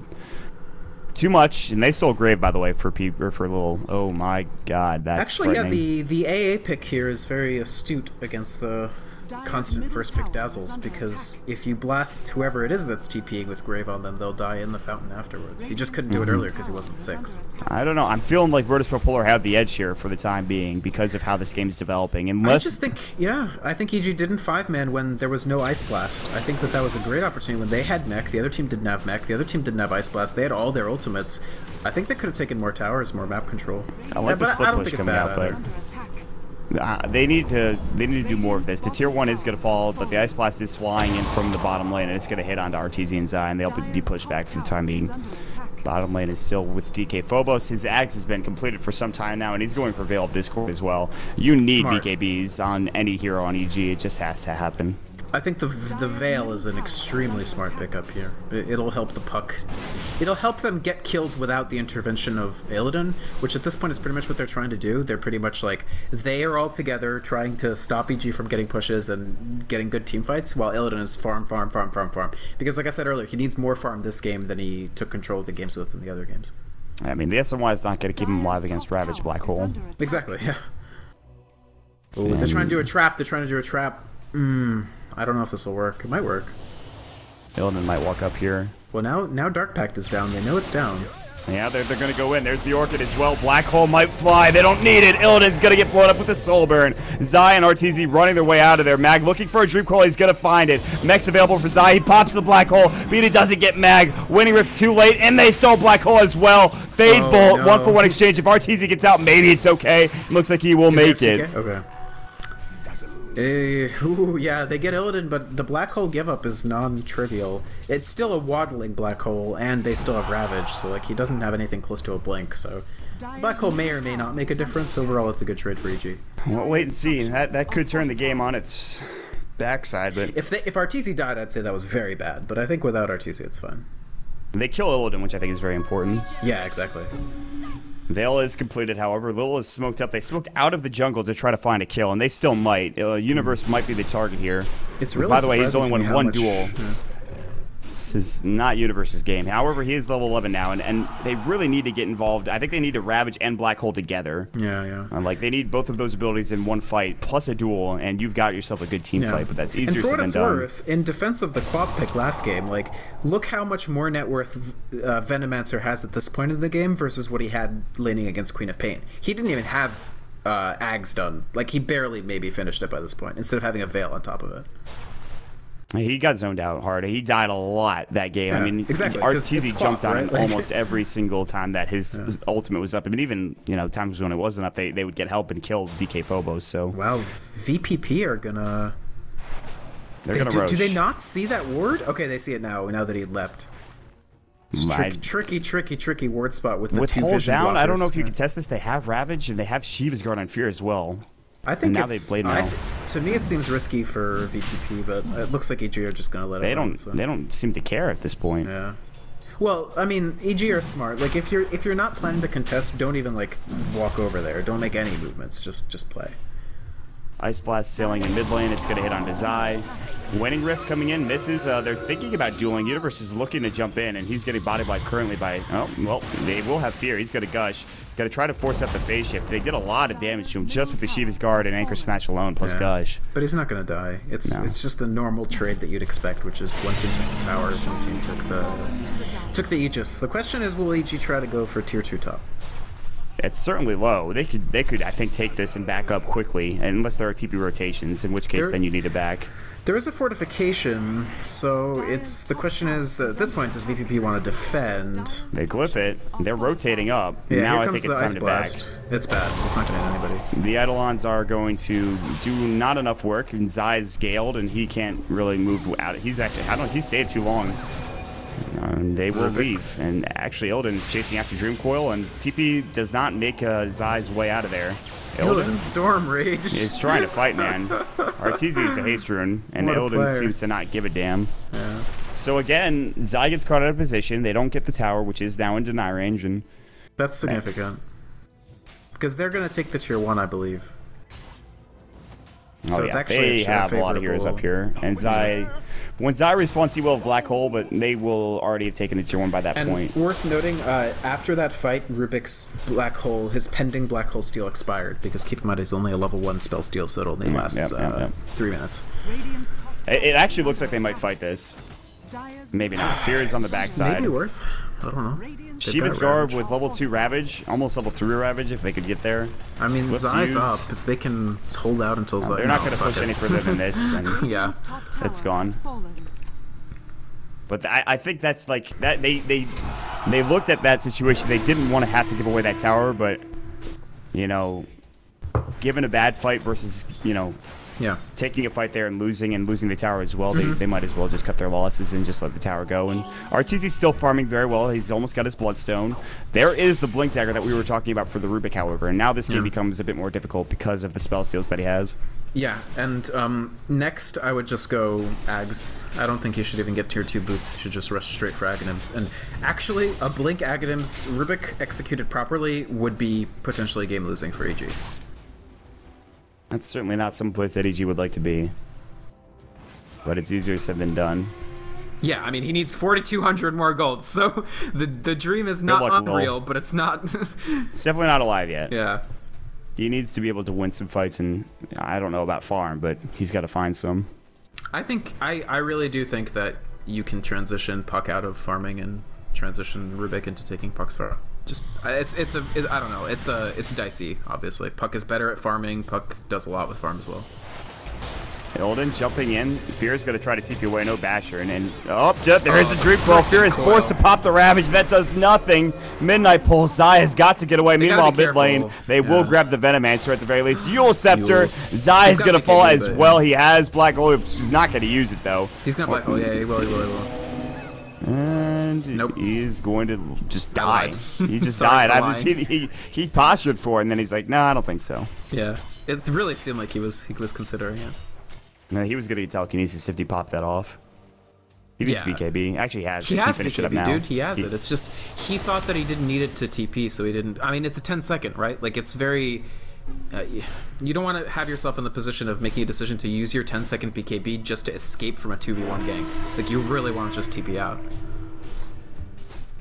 Too much, and they stole Grave, by the way, for little. Oh my God, that's actually the AA pick here is very astute against the constant first pick Dazzles, because if you blast whoever it is that's TPing with Grave on them, they'll die in the Fountain afterwards. He just couldn't do it earlier because he wasn't 6. I don't know. I'm feeling like Virtus.pro Polar have the edge here for the time being because of how this game is developing. Unless I just think, I think EG didn't 5-man when there was no Ice Blast. I think that was a great opportunity when they had mech. The other team didn't have mech. The other team didn't have Ice Blast. They had all their ultimates. I think they could have taken more towers, more map control. I like the split push coming out, but they need to do more of this. The tier 1 is going to fall, but the Ice Blast is flying in from the bottom lane, and it's going to hit onto Arteezy and Zai, and they'll be pushed back for the time being. Bottom lane is still with DK Phobos. His Axe has been completed for some time now, and he's going for Veil of Discord as well. You need BKBs on any hero on EG. It just has to happen. I think the Veil is an extremely smart pickup here. It'll help the puck. It'll help them get kills without the intervention of Illidan, which at this point is pretty much what they're trying to do. They're pretty much like, they are all together trying to stop EG from getting pushes and getting good team fights, while Illidan is farm. Because like I said earlier, he needs more farm this game than he took control of the games with in the other games. I mean, the SNY is not going to keep him alive against Ravage Black Hole. Exactly, yeah. Ooh, they're trying to do a trap. I don't know if this will work. It might work. Illidan might walk up here. Well, now Dark Pact is down. They know it's down. Yeah, they're going to go in. There's the Orchid as well. Black Hole might fly. They don't need it. Illidan's going to get blown up with the Soul Burn. Zai and RTZ running their way out of there. Mag looking for a Dream Coil. He's going to find it. Mech's available for Zai. He pops the Black Hole, but he doesn't get Mag. Winning Rift too late, and they stole Black Hole as well. Fade Bolt, no. 1-for-1 exchange. If RTZ gets out, maybe it's okay. It looks like he will make it. Okay. Ooh, yeah, they get Illidan, but the Black Hole give-up is non-trivial. It's still a waddling Black Hole, and they still have Ravage, so like he doesn't have anything close to a Blink, so Black Hole may or may not make a difference. Overall, it's a good trade for EG. We'll wait and see. That could turn the game on its backside, but if RTZ died, I'd say that was very bad, but I think without RTZ, it's fine. they kill Illidan, which I think is very important. Yeah, exactly. Veil is completed, however. Lil is smoked up. They smoked out of the jungle to try to find a kill, and they still might. Universe might be the target here. It's really By the way, he's only surprising to won me one how duel. much- This is not Universe's game. However, he is level 11 now, and they really need to get involved. I think they need to Ravage and Black Hole together. Yeah. Like, they need both of those abilities in one fight, plus a duel, and you've got yourself a good team fight, but that's easier and for said what than it's done. worth, in defense of the quad pick last game, like, look how much more net worth Venomancer has at this point in the game versus what he had laning against Queen of Pain. He didn't even have Ags done. Like, he barely maybe finished it by this point, instead of having a Veil on top of it. He got zoned out hard. He died a lot that game. Yeah, I mean, exactly, 'cause RTZ it's jumped Quap, on right? him Like- almost every single time that his ultimate was up. I mean, even, times when it wasn't up, they would get help and kill DK Phobos, so... Wow, VPP are gonna... They're gonna roach. Do they not see that ward? Okay, they see it now that he left. It's tricky ward spot with the With two Hole vision down, I don't know blockers. if you can test this. They have Ravage, and they have Shiva's Guard on Fear as well. I think now it's, they blade now. to me, it seems risky for VPP, but it looks like EG are just gonna let it run, so. They don't seem to care at this point. Yeah. Well, I mean, EG are smart. Like, if you're not planning to contest, don't even like walk over there. Don't make any movements. Just play. Ice Blast sailing in mid lane. It's going to hit on Dazai. Winning Rift coming in. Misses. They're thinking about dueling. Universe is looking to jump in, and he's getting body blocked currently by... Oh, well, they will have Fear. He's going to Gush. Got to try to force up the phase shift. They did a lot of damage to him just with the Shiva's Guard and Anchor Smash alone, plus Gush. But he's not going to die. It's just a normal trade that you'd expect, which is one team took the tower, one team took the Aegis. The question is, will EG try to go for tier 2 top? It's certainly low. They could, I think, take this and back up quickly, unless there are TP rotations, in which case then you need to back. There is a fortification, so the question is, at this point, does VPP want to defend? They glyph it. They're rotating up. Yeah, now here I comes think it's the time Ice to back. Blast. It's bad. It's not going to hit anybody. The Eidolons are going to do not enough work, and Zai's scaled, and he can't really move out. He's actually, he stayed too long. And they will leave. And actually, Illidan is chasing after Dream Coil, and TP does not make Zai's way out of there. Illidan Storm Rage is trying to fight, man. RTZ is a haste rune, and Illidan seems to not give a damn. Yeah. So again, Zai gets caught out of position. They don't get the tower, which is now in deny range, and that's significant. Because they're going to take the tier 1, I believe. So it's actually they have a lot of heroes up here, and Zai, when Zai respawns, he will have Black Hole, but they will already have taken a tier 1 by that point. Worth noting, after that fight, Rubik's Black Hole, his pending Black Hole steal expired, because keep in mind he's only a level 1 spell steal, so it only lasts 3 minutes. It actually looks like they might fight this. Maybe not. Fear is on the backside. Maybe worth. I don't know. Shiva's Guard with level 2 Ravage, almost level 3 Ravage if they could get there. I mean, Zai's up. If they can hold out until Zai... They're not going to push any further than this, and it's gone. But I think that's like... that. They looked at that situation. They didn't want to have to give away that tower, but, given a bad fight versus, taking a fight there and losing the tower as well, they might as well just cut their losses and just let the tower go. And RTZ's still farming very well. He's almost got his Bloodstone. There is the Blink Dagger that we were talking about for the Rubik, however, and now this game becomes a bit more difficult because of the spell steals that he has. Yeah, and next I would just go Ags. I don't think he should even get tier 2 boots. He should just rush straight for Aghanims. And actually, a Blink Aghanims Rubik executed properly would be potentially game losing for EG. That's certainly not some place that EG would like to be. But it's easier said than done. Yeah, I mean, he needs 4,200 more gold, so the dream is not unreal, but it's not... It's definitely not alive yet. Yeah. He needs to be able to win some fights, and I don't know about farm, but he's got to find some. I really do think that you can transition Puck out of farming and transition Rubik into taking Puck's farm. Just I don't know. It's dicey. Obviously, Puck is better at farming. Puck does a lot with farm as well. Illidan jumping in. Fear's going to try to TP away. No basher. And there's a Dream Coil. Fear is forced to pop the Ravage. That does nothing. Midnight Pull. Zai has got to get away. Meanwhile, mid lane, they will grab the Venomancer at the very least. Yule Scepter. Zai is going to fall as well. He has Black Hole. He's not going to use it, though. He's going to Black Hole. Yeah, he will. And he's going to just die. He just died. He postured for it, and then he's like, no, I don't think so. Yeah. It really seemed like he was considering it. No, he was going to get telekinesis if he popped that off. He needs BKB. Actually, he has BKB, it up now. Dude. He has it. It's just he thought that he didn't need it to TP, so he didn't. I mean, it's a 10-second, right? Like, it's very. You don't want to have yourself in the position of making a decision to use your 10-second BKB just to escape from a 2v1 gang. Like, you really want to just TP out.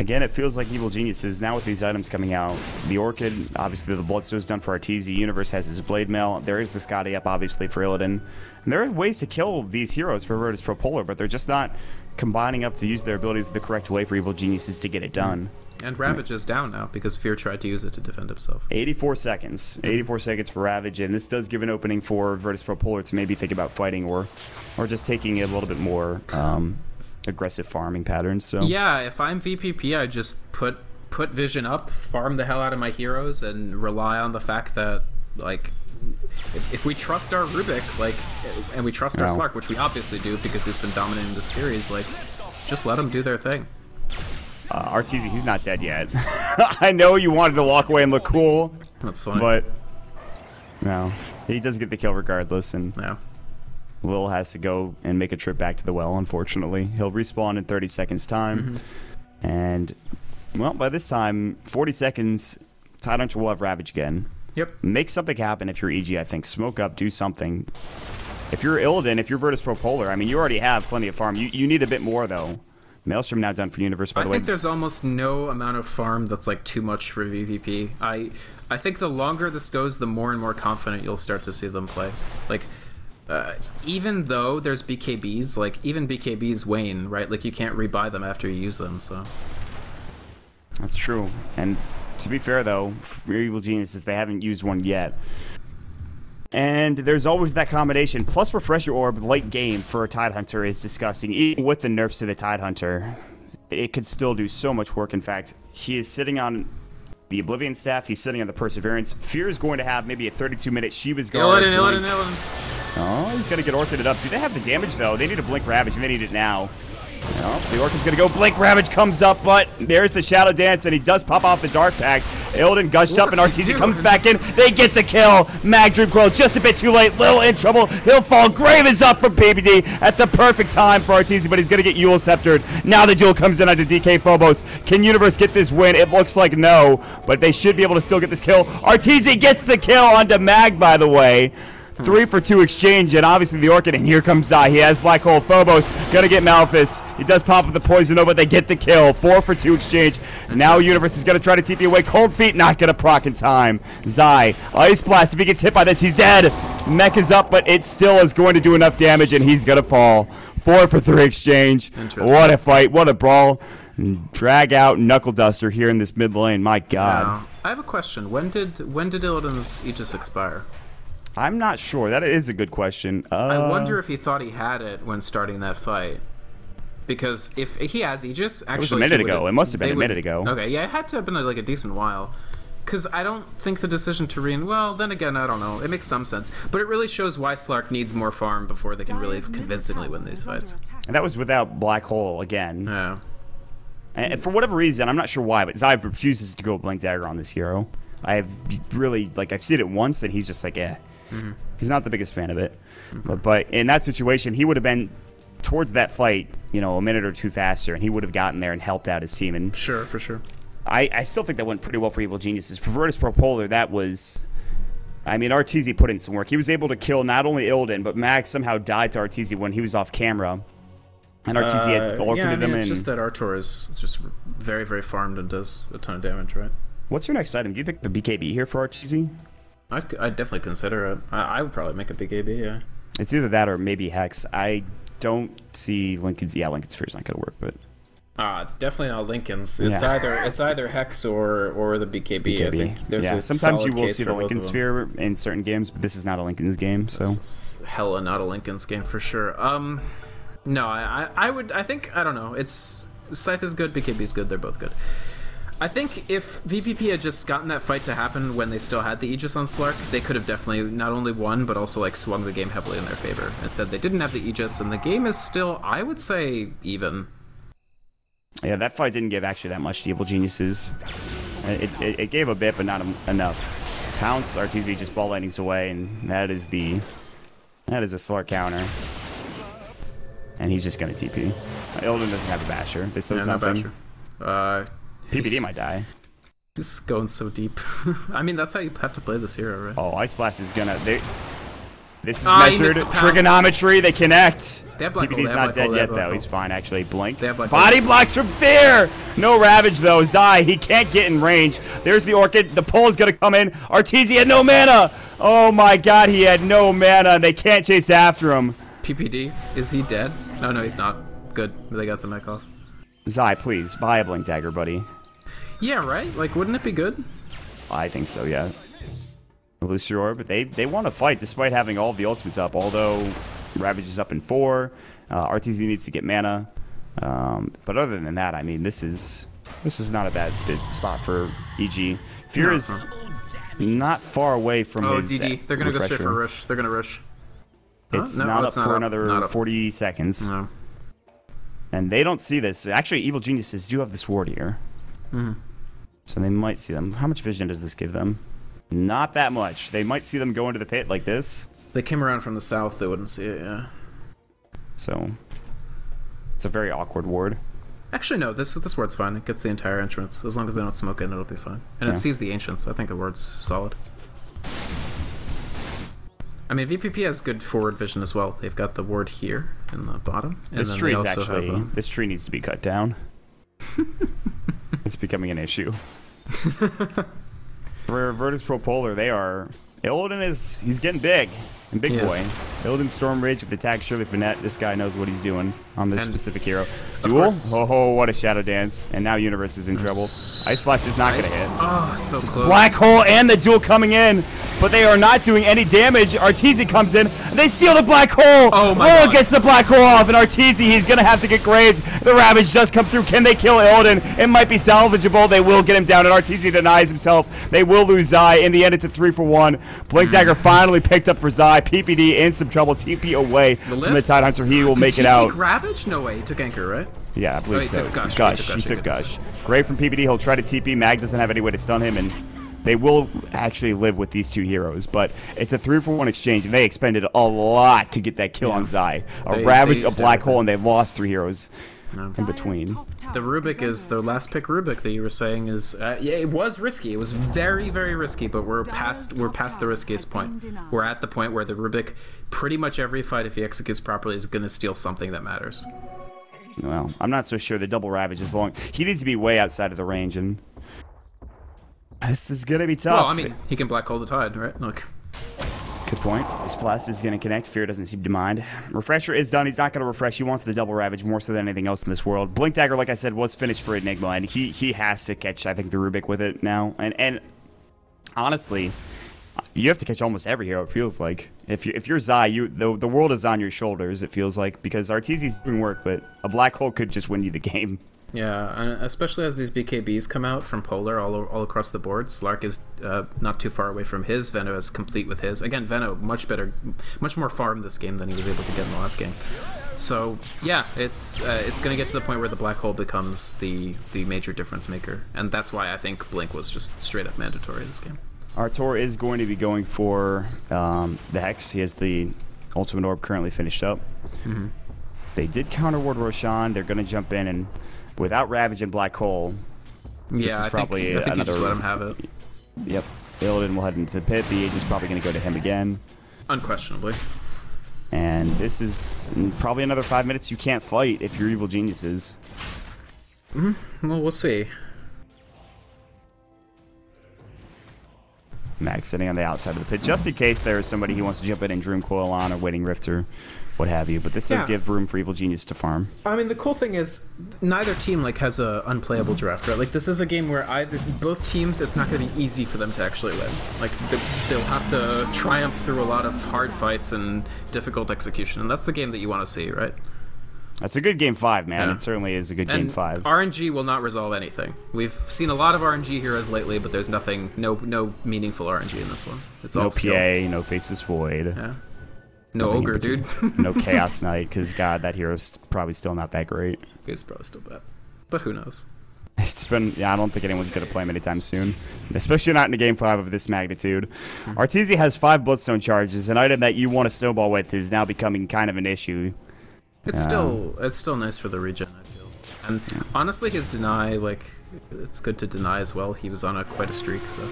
Again, it feels like Evil Geniuses. Now with these items coming out, the Orchid, obviously the Bloodstone's done for Arteezy, Universe has his Blade Mail, there is the Scotty up, obviously, for Illidan. And there are ways to kill these heroes for Virtus.pro Polar, but they're just not combining up to use their abilities the correct way for Evil Geniuses to get it done. And Ravage is down now because Fear tried to use it to defend himself. 84 seconds. 84 seconds for Ravage, and this does give an opening for Virtus.pro Polar to maybe think about fighting or just taking a little bit more aggressive farming patterns. So yeah, if I'm VPP, I just put vision up, farm the hell out of my heroes, and rely on the fact that, like, if we trust our Rubik, like, and we trust our Slark, which we obviously do because he's been dominating this series, like, just let them do their thing. Arteezy, he's not dead yet. I know you wanted to walk away and look cool. That's funny. But no, he does get the kill regardless, and Lil has to go and make a trip back to the well, unfortunately. He'll respawn in 30 seconds time. And, well, by this time, 40 seconds, Tidehunter will have Ravage again. Yep. Make something happen if you're EG, I think. Smoke up, do something. If you're Illidan, if you're Virtus.pro Polar, I mean, you already have plenty of farm. You need a bit more, though. Maelstrom now done for Universe, by the way. I think there's almost no amount of farm that's, like, too much for VVP. I think the longer this goes, the more and more confident you'll start to see them play. Like, even though there's BKBs, like, even BKBs wane, right? Like, you can't rebuy them after you use them, so. That's true. And to be fair, though, for Evil Geniuses, they haven't used one yet. And there's always that combination. Plus Refresher Orb late game for a Tidehunter is disgusting. Even with the nerfs to the Tidehunter, it could still do so much work. In fact, he is sitting on the Oblivion Staff. He's sitting on the Perseverance. Fear is going to have maybe a 32-minute Shiva's Guard. Illidan. Oh, he's going to get Orchided up. Do they have the damage, though? They need a Blink Ravage, and they need it now. Oh, the Orchid's going to go. Blink Ravage comes up, but there's the Shadow Dance, and he does pop off the Dark Pact. Illidan gushed up, and Arteezy comes back in. They get the kill. Mag Dream Coil just a bit too late. Lil in trouble. He'll fall. Grave is up from PBD at the perfect time for Arteezy, but he's going to get Yule Sceptered. Now the duel comes in onto DK Phobos. Can Universe get this win? It looks like no, but they should be able to still get this kill. Arteezy gets the kill onto Mag, by the way. 3 for 2 exchange, and obviously the Orchid, and here comes Zai. He has Black Hole. Phobos gonna get Malphist. He does pop up the Poison Nova. They get the kill. 4 for 2 exchange. Now Universe is gonna try to TP away. Cold Feet not gonna proc in time. Zai, Ice Blast. If he gets hit by this, he's dead. Mech is up, but it still is going to do enough damage, and he's gonna fall. 4 for 3 exchange. What a fight. What a brawl. Drag out Knuckle Duster here in this mid lane. My God. Now, I have a question. When did Illidan's Aegis expire? I'm not sure. That is a good question. I wonder if he thought he had it when starting that fight. Because if he has Aegis, actually... It was a minute ago. It must have been a minute ago. Okay, yeah, it had to have been like a decent while. Because I don't think the decision to well, then again, I don't know. It makes some sense. But it really shows why Slark needs more farm before they can really convincingly win these fights. And that was without Black Hole again. Yeah. And for whatever reason, I'm not sure why, but Zai refuses to go Blink Dagger on this hero. I've really, like, I've seen it once, and he's just like, eh. He's not the biggest fan of it. But in that situation, he would have been towards that fight, you know, a minute or two faster, and he would have gotten there and helped out his team. And sure, for sure. I still think that went pretty well for Evil Geniuses. For Virtus.pro Polar, that was... I mean, Arteezy put in some work. He was able to kill not only Illidan, but Max somehow died to Arteezy when he was off camera. And Arteezy had orchided him in. It's just that Artor is just very, very farmed and does a ton of damage, right? What's your next item? Do you pick the BKB here for Arteezy? I'd definitely consider it. I would probably make a BKB, yeah. It's either that or maybe Hex. I don't see Lincoln's... Yeah, Lincoln's Sphere's not going to work, but... Definitely not Lincoln's. It's either Hex or the BKB. I think there's a sometimes you solid will case see for the both Lincoln of them. Sphere in certain games, but this is not a Lincoln's game, so It's hella not a Lincoln's game for sure. No, I think I don't know. It's Scythe is good, BKB is good. They're both good. I think if VPP had just gotten that fight to happen when they still had the Aegis on Slark, they could have definitely not only won, but also like swung the game heavily in their favor. Instead, they didn't have the Aegis, and the game is still, I would say, even. Yeah, that fight didn't give actually that much to Evil Geniuses. It gave a bit, but not enough. Pounce, RTZ just ball lightnings away, and that is a Slark counter. And he's just gonna TP. Illidan doesn't have a basher. This does nothing. PPD might die. He's going so deep. I mean, that's how you have to play this hero, right? Oh, Ice Blast is gonna... This is measured trigonometry. They connect. PPD's not dead yet, though. He's fine, actually. Blink. Body blocks from Fear! No Ravage, though. Zai, he can't get in range. There's the Orchid. The pull is gonna come in. Arteezy had no mana! Oh my god, he had no mana. They can't chase after him. PPD, is he dead? No, he's not. Good. They got the mech off. Zai, please, buy a Blink Dagger, buddy. Yeah, right? Like, wouldn't it be good? I think so, yeah. Lucior, but they want to fight despite having all of the ultimates up, although Ravage is up in 4. RTZ needs to get mana. But other than that, I mean, this is not a bad spot for EG. Fear is not far away from his DD. They're going to go straight for Rush. They're going to Rush. It's not up for another 40 seconds. No. And they don't see this. Actually, Evil Geniuses do have this ward here. So they might see them. How much vision does this give them? Not that much. They might see them go into the pit like this. They came around from the south. They wouldn't see it, yeah. So it's a very awkward ward. Actually, no. This ward's fine. It gets the entire entrance. As long as they don't smoke in, it'll be fine. And it sees the Ancients. I think the ward's solid. I mean, VPP has good forward vision as well. They've got the ward here in the bottom. And this tree is actually... This tree needs to be cut down. It's becoming an issue. For Virtus.pro Polar, they are... Illidan he's getting big. And big boy. Illidan Storm Rage with the tag Shirley Finette. This guy knows what he's doing on this specific hero. Duel? Oh, what a Shadow Dance. And now Universe is in trouble. Ice Blast is not going to hit. Oh, so close. Black Hole and the Duel coming in. But they are not doing any damage. Arteezy comes in. They steal the Black Hole. Oh my god. Gets the Black Hole off. And Arteezy, he's going to have to get graved. The Ravage does come through. Can they kill Illidan? It might be salvageable. They will get him down. And Arteezy denies himself. They will lose Zai. In the end, it's a 3-for-1. Blink Dagger finally picked up for Zai. PPD in some trouble. TP away from the Tidehunter. He will make it out. Did he take Ravage? No way. He took Anchor, right? Yeah, I believe so. Gush. He took Gush. Great from PPD. He'll try to TP. Mag doesn't have any way to stun him, and they will actually live with these two heroes. But it's a 3-for-1 exchange, and they expended a lot to get that kill on Zai. A Ravage, a Black Hole, and they lost 3 heroes in between. The Rubik is their last pick. Rubik that you were saying is yeah, it was risky. It was very, very risky. But we're past the riskiest point. We're at the point where the Rubik, pretty much every fight, if he executes properly, is going to steal something that matters. Well, I'm not so sure. The double Ravage is long. He needs to be way outside of the range, and this is going to be tough. Well, I mean, he can Black Hole the Tide, right? Look. Good point. This Blast is going to connect. Fear doesn't seem to mind. Refresher is done. He's not going to refresh. He wants the double Ravage more so than anything else in this world. Blink Dagger, like I said, was finished for Enigma, and he has to catch, I think, the Rubik with it now. And honestly, you have to catch almost every hero, it feels like. If you're Zai, the world is on your shoulders, it feels like, because Arteezy's doing work, but a Black Hole could just win you the game. Yeah, and especially as these BKBs come out from Polar all across the board. Slark is not too far away from his. Veno is complete with his. Again, Veno much more farm this game than he was able to get in the last game. So yeah, it's going to get to the point where the Black Hole becomes the major difference maker, and that's why I think Blink was just straight up mandatory this game. Artur is going to be going for the Hex. He has the Ultimate Orb currently finished up. They did counter ward Roshan. They're going to jump in, and without Ravage and Black Hole, this is probably I think another... you just let him have it. Yep. Illidan will head into the pit. The Age is probably going to go to him again. Unquestionably. And this is probably another 5 minutes you can't fight if you're Evil Geniuses. Well, we'll see. Mag sitting on the outside of the pit, just in case there's somebody who wants to jump in and Dream Coil on or Waiting Rift or what have you. But this does give room for Evil Genius to farm. I mean, the cool thing is neither team like has a unplayable draft, right? Like this is a game where both teams, it's not going to be easy for them to actually win. Like they'll have to triumph through a lot of hard fights and difficult execution, and that's the game that you want to see, right? That's a good game 5, man. It certainly is a good game 5. RNG will not resolve anything. We've seen a lot of RNG heroes lately, but there's nothing, no meaningful RNG in this one. It's all skill. PA, no Faceless Void. Yeah. No Ogre, dude. No Chaos Knight, because, God, that hero's probably still not that great. He's probably still bad. But who knows? It's been, I don't think anyone's going to play him anytime soon, especially not in a game 5 of this magnitude. Arteezy has 5 Bloodstone charges. An item that you want to snowball with is now becoming kind of an issue. It's still nice for the regen, I feel. And honestly, his deny, like, it's good to deny as well. He was on quite a streak, so.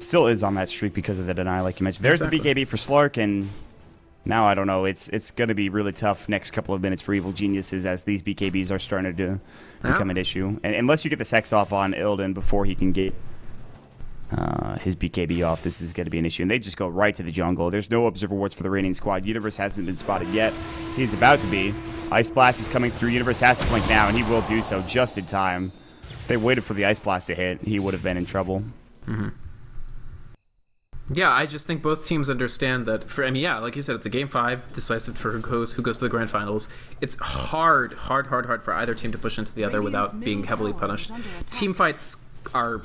Still is on that streak because of the deny, like you mentioned. There's the BKB for Slark, and now I don't know. It's going to be really tough next couple of minutes for Evil Geniuses as these BKBs are starting to become an issue. And unless you get the Sex off on Illidan before he can get his BKB off, this is going to be an issue. And they just go right to the jungle. There's no Observer Wards for the Radiant squad. Universe hasn't been spotted yet. He's about to be. Ice Blast is coming through. Universe has to blink now, and he will do so just in time. If they waited for the Ice Blast to hit, he would have been in trouble. Yeah, I just think both teams understand that. Like you said, it's a game 5, decisive for who goes to the grand finals. It's hard for either team to push into the other without being heavily punished. Team fights are,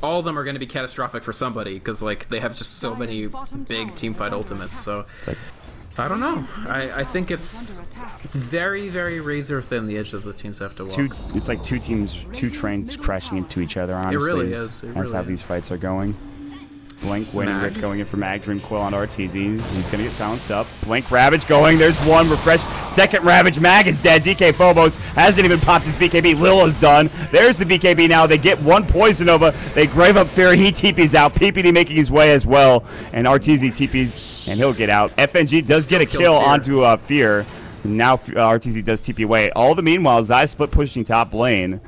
all of them are going to be catastrophic for somebody because like they have just so many big team fight ultimates. So it's like, I don't know. I think it's very, very razor thin the edge that the teams have to walk. It's like two trains crashing into each other. Honestly, it really is. That's how these fights are going. Blink, Waiting Rift going in for Mag, Dream Coil on Arteezy. He's going to get silenced up. Blink, Ravage going. There's one. Refresh. Second Ravage. Mag is dead. DK Phobos hasn't even popped his BKB. Lil is done. There's the BKB now. They get one Poison Nova. They grave up Fury. He TP's out. PPD making his way as well. And Arteezy TP's, and he'll get out. FNG does get a kill onto Fear. Now Arteezy does TP away. All the meanwhile, Zai split pushing top lane.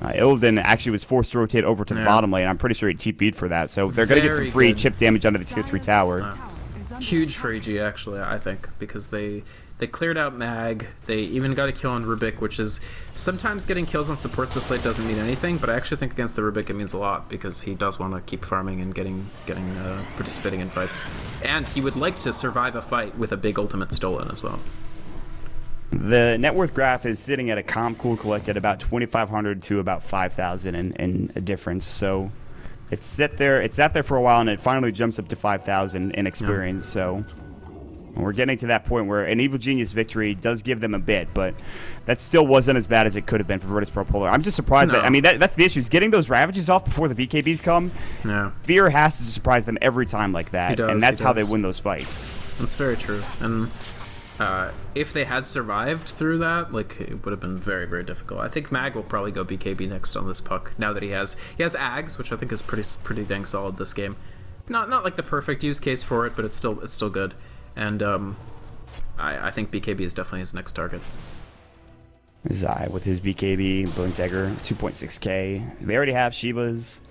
Illidan actually was forced to rotate over to the bottom lane. I'm pretty sure he TP'd for that. So they're going to get some free chip damage under the tier 3 tower. Huge for EG, actually, I think, because they cleared out Mag. They even got a kill on Rubik, which is sometimes getting kills on supports this late doesn't mean anything, but I actually think against the Rubik it means a lot because he does want to keep farming and getting participating in fights. And he would like to survive a fight with a big ultimate stolen as well. The net worth graph is sitting at a comp cool collect at about 2,500 to about 5,000 in a difference. So it's sat there for a while, and it finally jumps up to 5,000 in experience. So we're getting to that point where an Evil Genius victory does give them a bit, but that still wasn't as bad as it could have been for Virtus.pro Polar. I'm just surprised that that's the issue, is getting those Ravages off before the BKBs come. Yeah. Fear has to surprise them every time like that, and that's how they win those fights. That's very true. And if they had survived through that, like, it would have been very, very difficult. I think Mag will probably go BKB next on this puck. Now that he has Ags, which I think is pretty dang solid this game. Not like the perfect use case for it, but it's still good. And I think BKB is definitely his next target. Zai with his BKB, Blink Dagger, 2.6k. They already have Shiva's.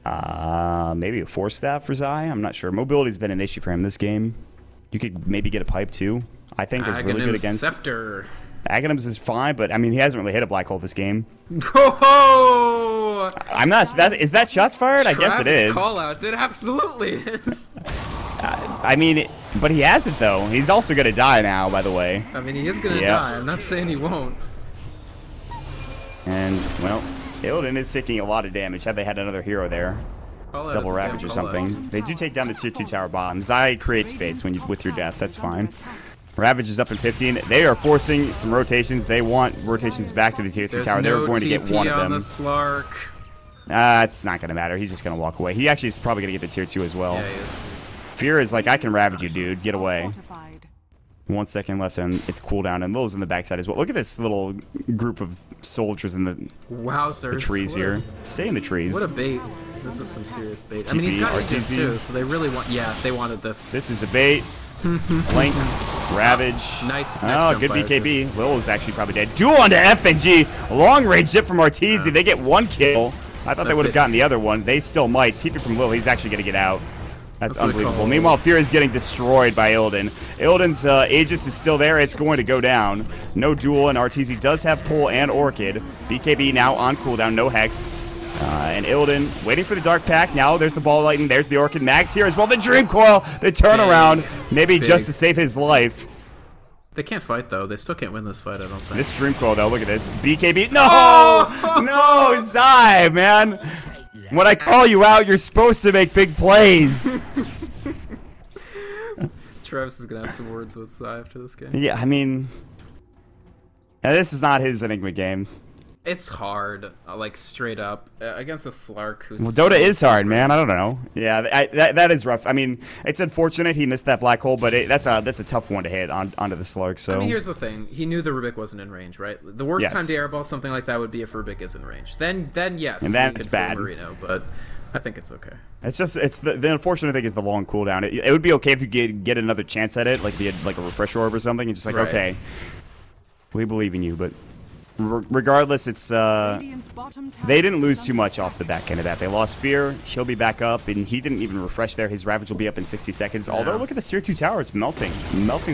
Maybe a 4-staff for Zai. I'm not sure. Mobility's been an issue for him this game. You could maybe get a pipe too. I think is really good against Scepter. Aghanims is fine, but I mean he hasn't really hit a black hole this game. Oh! I'm not. Is that shots fired? I guess it is. Callouts. It absolutely is. I mean, but he hasn't though. He's also gonna die now. By the way. I mean, he is gonna die. I'm not saying he won't. And well, Illidan is taking a lot of damage. Had they had another hero there. Double Ravage or something. They do take down the tier 2 tower bottom. Zai creates space with your death. That's fine. Ravage is up in 15. They are forcing some rotations. They want rotations back to the tier 3 tower. They're going to get one of them. The Slark. It's not going to matter. He's just going to walk away. He actually is probably going to get the tier 2 as well. Yeah, he is. Fear is like, I can Ravage you, dude. Get away. 1 second left, and it's cooldown, and Lil's in the backside as well. Look at this little group of soldiers in the trees here. Stay in the trees. What a bait. This is some serious bait. I mean, he's got Aegis too, so they really want... Yeah, they wanted this. This is a bait. Blink. Ravage. Nice good BKB. Lil is actually probably dead. Duel onto FNG. Long range zip from Arteezy. They get one kill. I thought they would have gotten the other one. They still might. TP from Lil, he's actually going to get out. That's unbelievable. Meanwhile, Fear is getting destroyed by Illidan. Illidan's Aegis is still there. It's going to go down. No duel, and RTZ does have Pull and Orchid. BKB now on cooldown, no Hex. And Illidan waiting for the Dark Pack. Now there's the Ball Lightning. There's the Orchid. Max here as well. The Dream Coil. The turnaround. Maybe just to save his life. They can't fight, though. They still can't win this fight, I don't think. This Dream Coil, though. Look at this. BKB. No! No, Zai, man. When I call you out, you're supposed to make big plays. Travis is going to have some words with Zai after this game. Yeah, I mean, this is not his Enigma game. It's hard, like, straight up, against a Slark who's... Well, Dota is hard, man. I don't know. Yeah, that is rough. I mean, it's unfortunate he missed that black hole, but that's a tough one to hit onto the Slark, so... I mean, here's the thing. He knew the Rubik wasn't in range, right? The worst time to airball something like that would be if Rubik is in range. Then yes, and that's bad. Marino, but I think it's okay. It's just, the unfortunate thing is the long cooldown. It would be okay if you get another chance at it, like a refresh orb or something, and just like, okay, we believe in you, but... Regardless, it's they didn't lose too much off the back end of that. They lost Fear. He'll be back up, and he didn't even refresh there. His Ravage will be up in 60 seconds. Although, look at this tier 2 tower. It's melting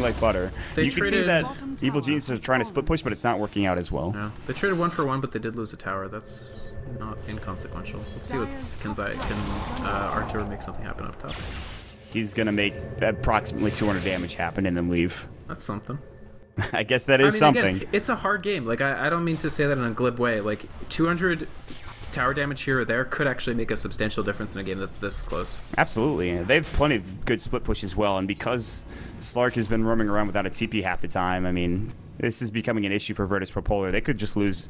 like butter. You can see that Evil Genius is trying to split push, but it's not working out as well. Yeah. They traded 1 for 1, but they did lose a tower. That's not inconsequential. Let's see what can Artur make something happen up top. He's going to make approximately 200 damage happen and then leave. That's something. I guess that is something. Again, it's a hard game. Like I don't mean to say that in a glib way. Like 200 tower damage here or there could actually make a substantial difference in a game that's this close. Absolutely. They have plenty of good split push as well, and because Slark has been roaming around without a TP half the time, I mean, this is becoming an issue for Virtus.pro. They could just lose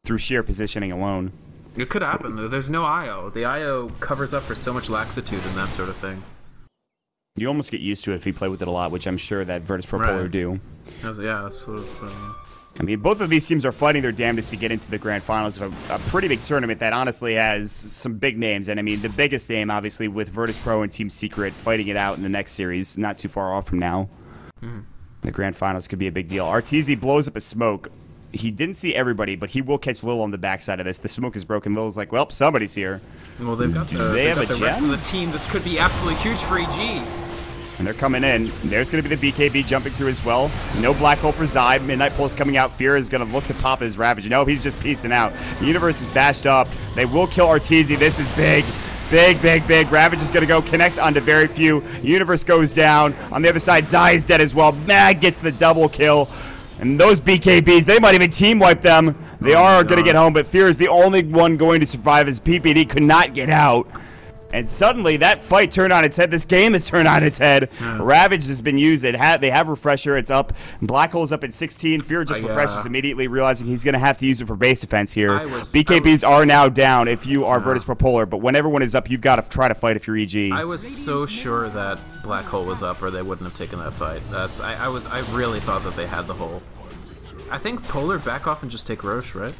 through sheer positioning alone. It could happen. There's no IO. The IO covers up for so much laxitude and that sort of thing. You almost get used to it if you play with it a lot, which I'm sure that Virtus.pro do. Yeah, that's what I mean, both of these teams are fighting their damnedest to get into the grand finals of a pretty big tournament that honestly has some big names. And I mean, the biggest name, obviously, with Virtus.pro and Team Secret fighting it out in the next series, not too far off from now. The grand finals could be a big deal. RTZ blows up a smoke. He didn't see everybody, but he will catch Lil on the backside of this. The smoke is broken. Lil's like, well, somebody's here. Well, they've got the rest of the team. This could be absolutely huge for EG. And they're coming in. There's going to be the BKB jumping through as well. No black hole for Zai. Midnight Pulse coming out. Fear is going to look to pop his Ravage. No, he's just piecing out. The Universe is bashed up. They will kill RTZ. This is big. Big, big, big. Ravage is going to go. Connects onto very few. Universe goes down. On the other side, Zai is dead as well. Mag gets the double kill. And those BKBs, they might even team wipe them. They are going to get home, but Fear is the only one going to survive as PPD could not get out. And suddenly, that fight turned on its head. This game has turned on its head. Ravage has been used. They have Refresher. It's up. Black Hole's up at 16. Fear just refreshes immediately, realizing he's going to have to use it for base defense here. BKBs are now down if you are Virtus.pro, but when everyone is up, you've got to try to fight if you're EG. I was so sure that Black Hole was up, or they wouldn't have taken that fight. I really thought that they had the hole. I think Polar back off and just take Roche, right?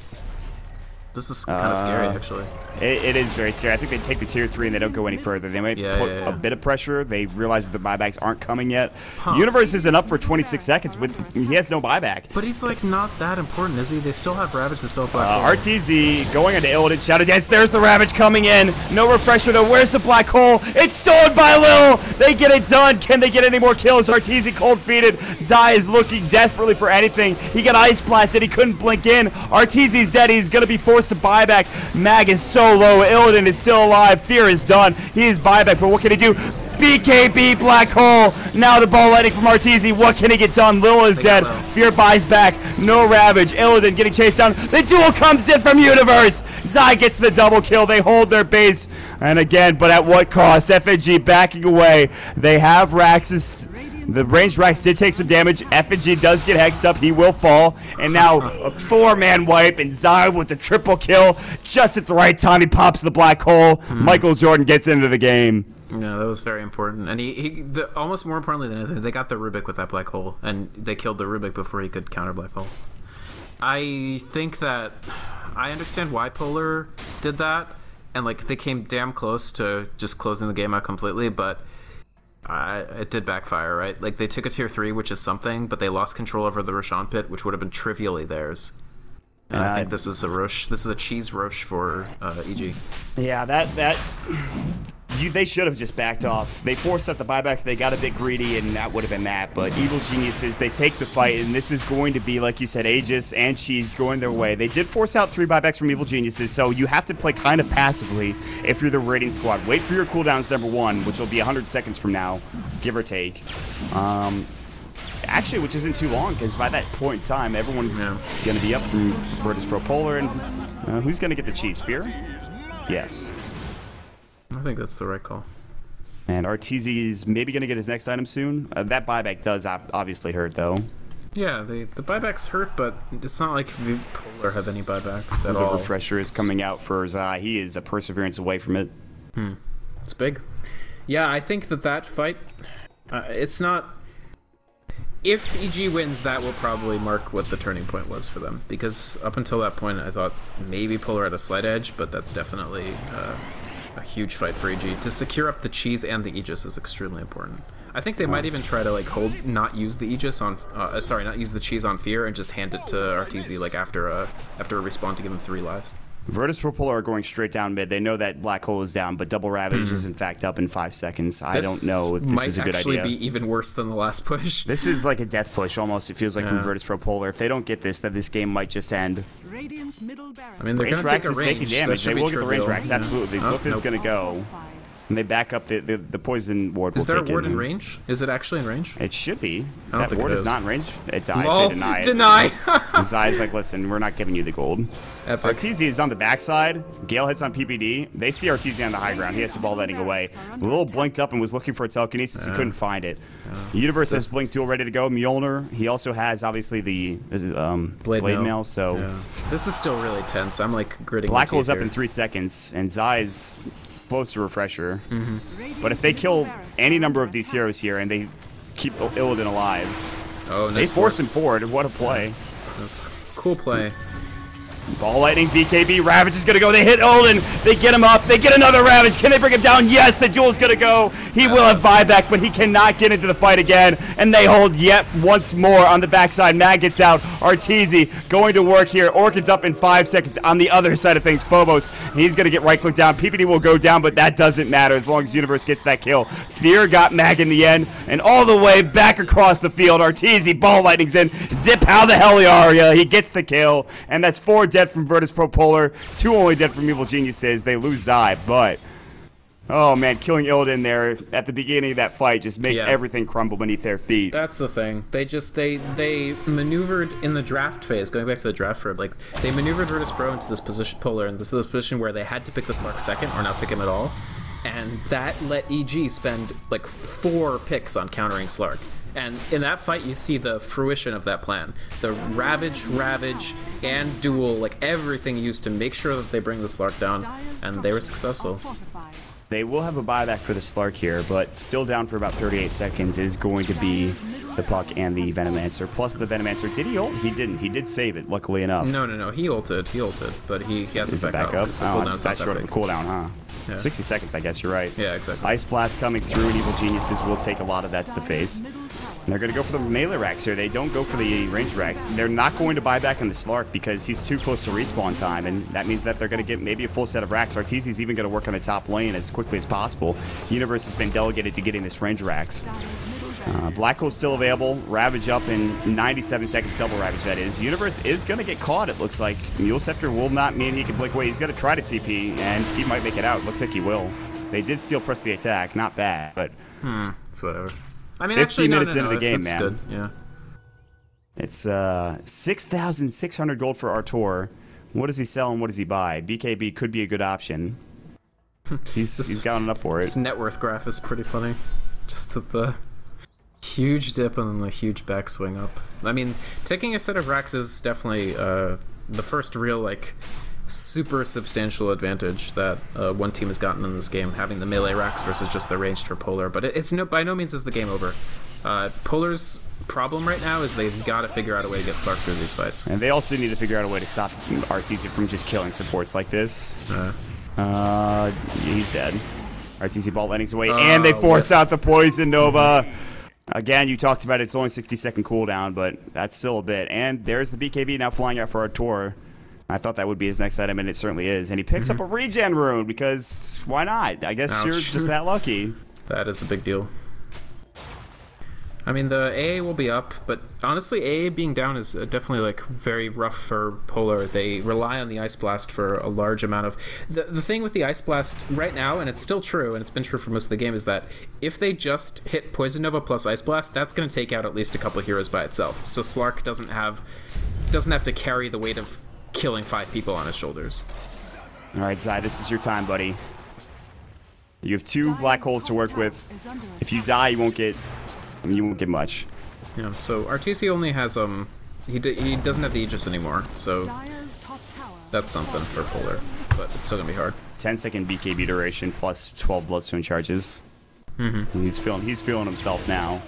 This is kind of scary, actually. It is very scary. I think they take the tier 3 and they don't go any further. They might put a bit of pressure. They realize that the buybacks aren't coming yet. Universe isn't up for 26 seconds. He has no buyback. But he's like not that important, is he? They still have Ravage. They still have Black Hole. RTZ going into Illidan. Shadow Dance. There's the Ravage coming in. No refresher though. Where's the Black Hole? It's stolen by Lil. They get it done. Can they get any more kills? RTZ cold-feeted. Zai is looking desperately for anything. He got ice blasted. He couldn't blink in. RTZ's dead. He's going to be forced to buyback. Mag is so low. Illidan is still alive. Fear is done. He is buyback, but what can he do? BKB Black Hole. Now the ball lightning from RTZ. What can he get done? Lil is dead. Fear buys back. No Ravage. Illidan getting chased down. The duel comes in from Universe. Zai gets the double kill. They hold their base. And again, but at what cost? FNG backing away. They have Raxus. The ranged Rax did take some damage. FNG does get hexed up. He will fall. And now a 4-man wipe. And Zai with the triple kill. Just at the right time, he pops the Black Hole. Michael Jordan gets into the game. Yeah, that was very important. And almost more importantly than anything, they got the Rubik with that Black Hole. And they killed the Rubik before he could counter Black Hole. I think that I understand why Polar did that. And like they came damn close to just closing the game out completely. But it did backfire, right? Like, they took a tier 3, which is something, but they lost control over the Roshan pit, which would have been trivially theirs. And I think this is a Roche. This is a cheese Roche for EG. Yeah, they should have just backed off. They forced out the buybacks. They got a bit greedy, and that would have been that. But Evil Geniuses, they take the fight, and this is going to be, like you said, Aegis and Cheese going their way. They did force out 3 buybacks from Evil Geniuses, so you have to play kind of passively if you're the raiding squad. Wait for your cooldowns, number 1, which will be 100 seconds from now, give or take. Actually, which isn't too long, because by that point in time, everyone's going to be up from Virtus.pro Polar, and who's going to get the cheese? Fear? Yes. I think that's the right call. And RTZ is maybe going to get his next item soon. That buyback does obviously hurt, though. Yeah, the buybacks hurt, but it's not like Polar have any buybacks at all. The refresher is coming out for Zai. He is a perseverance away from it. It's big. Yeah, I think that fight, it's not... If EG wins, that will probably mark what the turning point was for them. Because up until that point, I thought maybe Polar had a slight edge, but that's definitely a huge fight for EG. To secure up the cheese and the Aegis is extremely important. I think they might even try to like not use the Aegis on, not use the cheese on Fear and just hand it to RTZ like after a respawn to give him 3 lives. Virtus.pro Polar are going straight down mid. They know that Black Hole is down, but Double Ravage is in fact up in 5 seconds. I don't know if this is a good idea. Might actually be even worse than the last push. This is like a death push almost, it feels like, from Virtus.pro Polar. If they don't get this, then this game might just end. I mean, they're going to take a range. Taking damage. They will get the range racks, yeah. absolutely. Both is going to go. And they back up the poison ward. Is there a ward in range? Is it actually in range? It should be. I don't think ward it is not in range. It dies. Lol, they deny it. Deny. Zai's like, listen, we're not giving you the gold. Epic. RTZ is on the backside. Gale hits on PPD. They see RTZ on the high ground. He has to ball letting away. Lil blinked up and was looking for a telekinesis. He couldn't find it. Universe has Blink Duel ready to go. Mjolnir. He also has obviously the Blade Mail. So this is still really tense. I'm like gritting. Black Hole's up in 3 seconds, and Zai's close to refresher. But if they kill any number of these heroes here and they keep Illidan alive, they force him forward. What a play. That was cool play. Ball lightning, BKB, Ravage is going to go. They hit Illidan. They get him up. They get another Ravage. Can they bring him down? Yes, the duel's going to go. He will have buyback, but he cannot get into the fight again. And they hold yet once more on the backside. Mag gets out. Arteezy going to work here. Orchid's up in 5 seconds. On the other side of things, Phobos, he's going to get right-click down. PPD will go down, but that doesn't matter as long as Universe gets that kill. Fear got Mag in the end, and all the way back across the field, Arteezy, ball lightning's in. Zip, how the hell are ya? He gets the kill, and that's 4 dead from Virtus.pro Polar, 2 only dead from Evil Geniuses. They lose Zai, but oh man, killing Illidan there at the beginning of that fight just makes everything crumble beneath their feet. That's the thing. They maneuvered in the draft phase, going back to the draft for like they maneuvered Virtus.pro into this position, Polar, and this is the position where they had to pick the Slark second or not pick him at all, and that let EG spend like 4 picks on countering Slark. And in that fight, you see the fruition of that plan. The Ravage, and Duel, like everything used to make sure that they bring the Slark down, and they were successful. They will have a buyback for the Slark here, but still down for about 38 seconds is going to be the Puck and the Venomancer. Plus the Venomancer, did he ult? He didn't. He did save it, luckily enough. No, he ulted, but he hasn't back up. Oh, that's short of a cooldown, huh? Yeah. 60 seconds, I guess you're right. Yeah, exactly. Ice Blast coming through, and Evil Geniuses will take a lot of that to the face. And they're going to go for the melee racks here. They don't go for the range racks. They're not going to buy back on the Slark because he's too close to respawn time, and that means that they're going to get maybe a full set of racks. Arteezy's even going to work on the top lane as quickly as possible. Universe has been delegated to getting this range racks. Black Hole's still available. Ravage up in 97 seconds, double Ravage that is. Universe is going to get caught, it looks like. Mule Scepter will not mean he can blink away. He's going to try to TP, and he might make it out. Looks like he will. They did still press the attack. Not bad, but... it's whatever. I mean, 15 minutes no, into the game, man. Good. Yeah. It's 6,600 gold for Artur. What does he sell and what does he buy? BKB could be a good option. He's got enough for it. His net worth graph is pretty funny. Just at the huge dip and then the huge backswing up. I mean, taking a set of racks is definitely the first real like super substantial advantage that one team has gotten in this game, having the melee racks versus just the ranged for Polar. But it's by no means is the game over. Polar's problem right now is they've got to figure out a way to get Slark through these fights. And they also need to figure out a way to stop Arteezy from just killing supports like this. He's dead. Arteezy ball endings away, and they force out the Poison Nova. Again, you talked about it's only 60-second cooldown, but that's still a bit. And there's the BKB now flying out for Artur. I thought that would be his next item, and it certainly is. And he picks up a regen rune because why not? I guess you're just that lucky. That is a big deal. I mean, the AA will be up, but honestly, AA being down is definitely like very rough for Polar. They rely on the Ice Blast for a large amount of... The thing with the Ice Blast right now, and it's still true, and it's been true for most of the game, is that if they just hit Poison Nova plus Ice Blast, that's going to take out at least a couple heroes by itself. So Slark doesn't have to carry the weight of killing 5 people on his shoulders. All right, Zai, this is your time, buddy. You have 2 black holes to work with. If you die, you won't get much. Yeah, so RTC only has he doesn't have the Aegis anymore, so that's something for Polar, but it's still gonna be hard. 10-second BKB duration plus 12 Bloodstone charges. He's feeling himself now.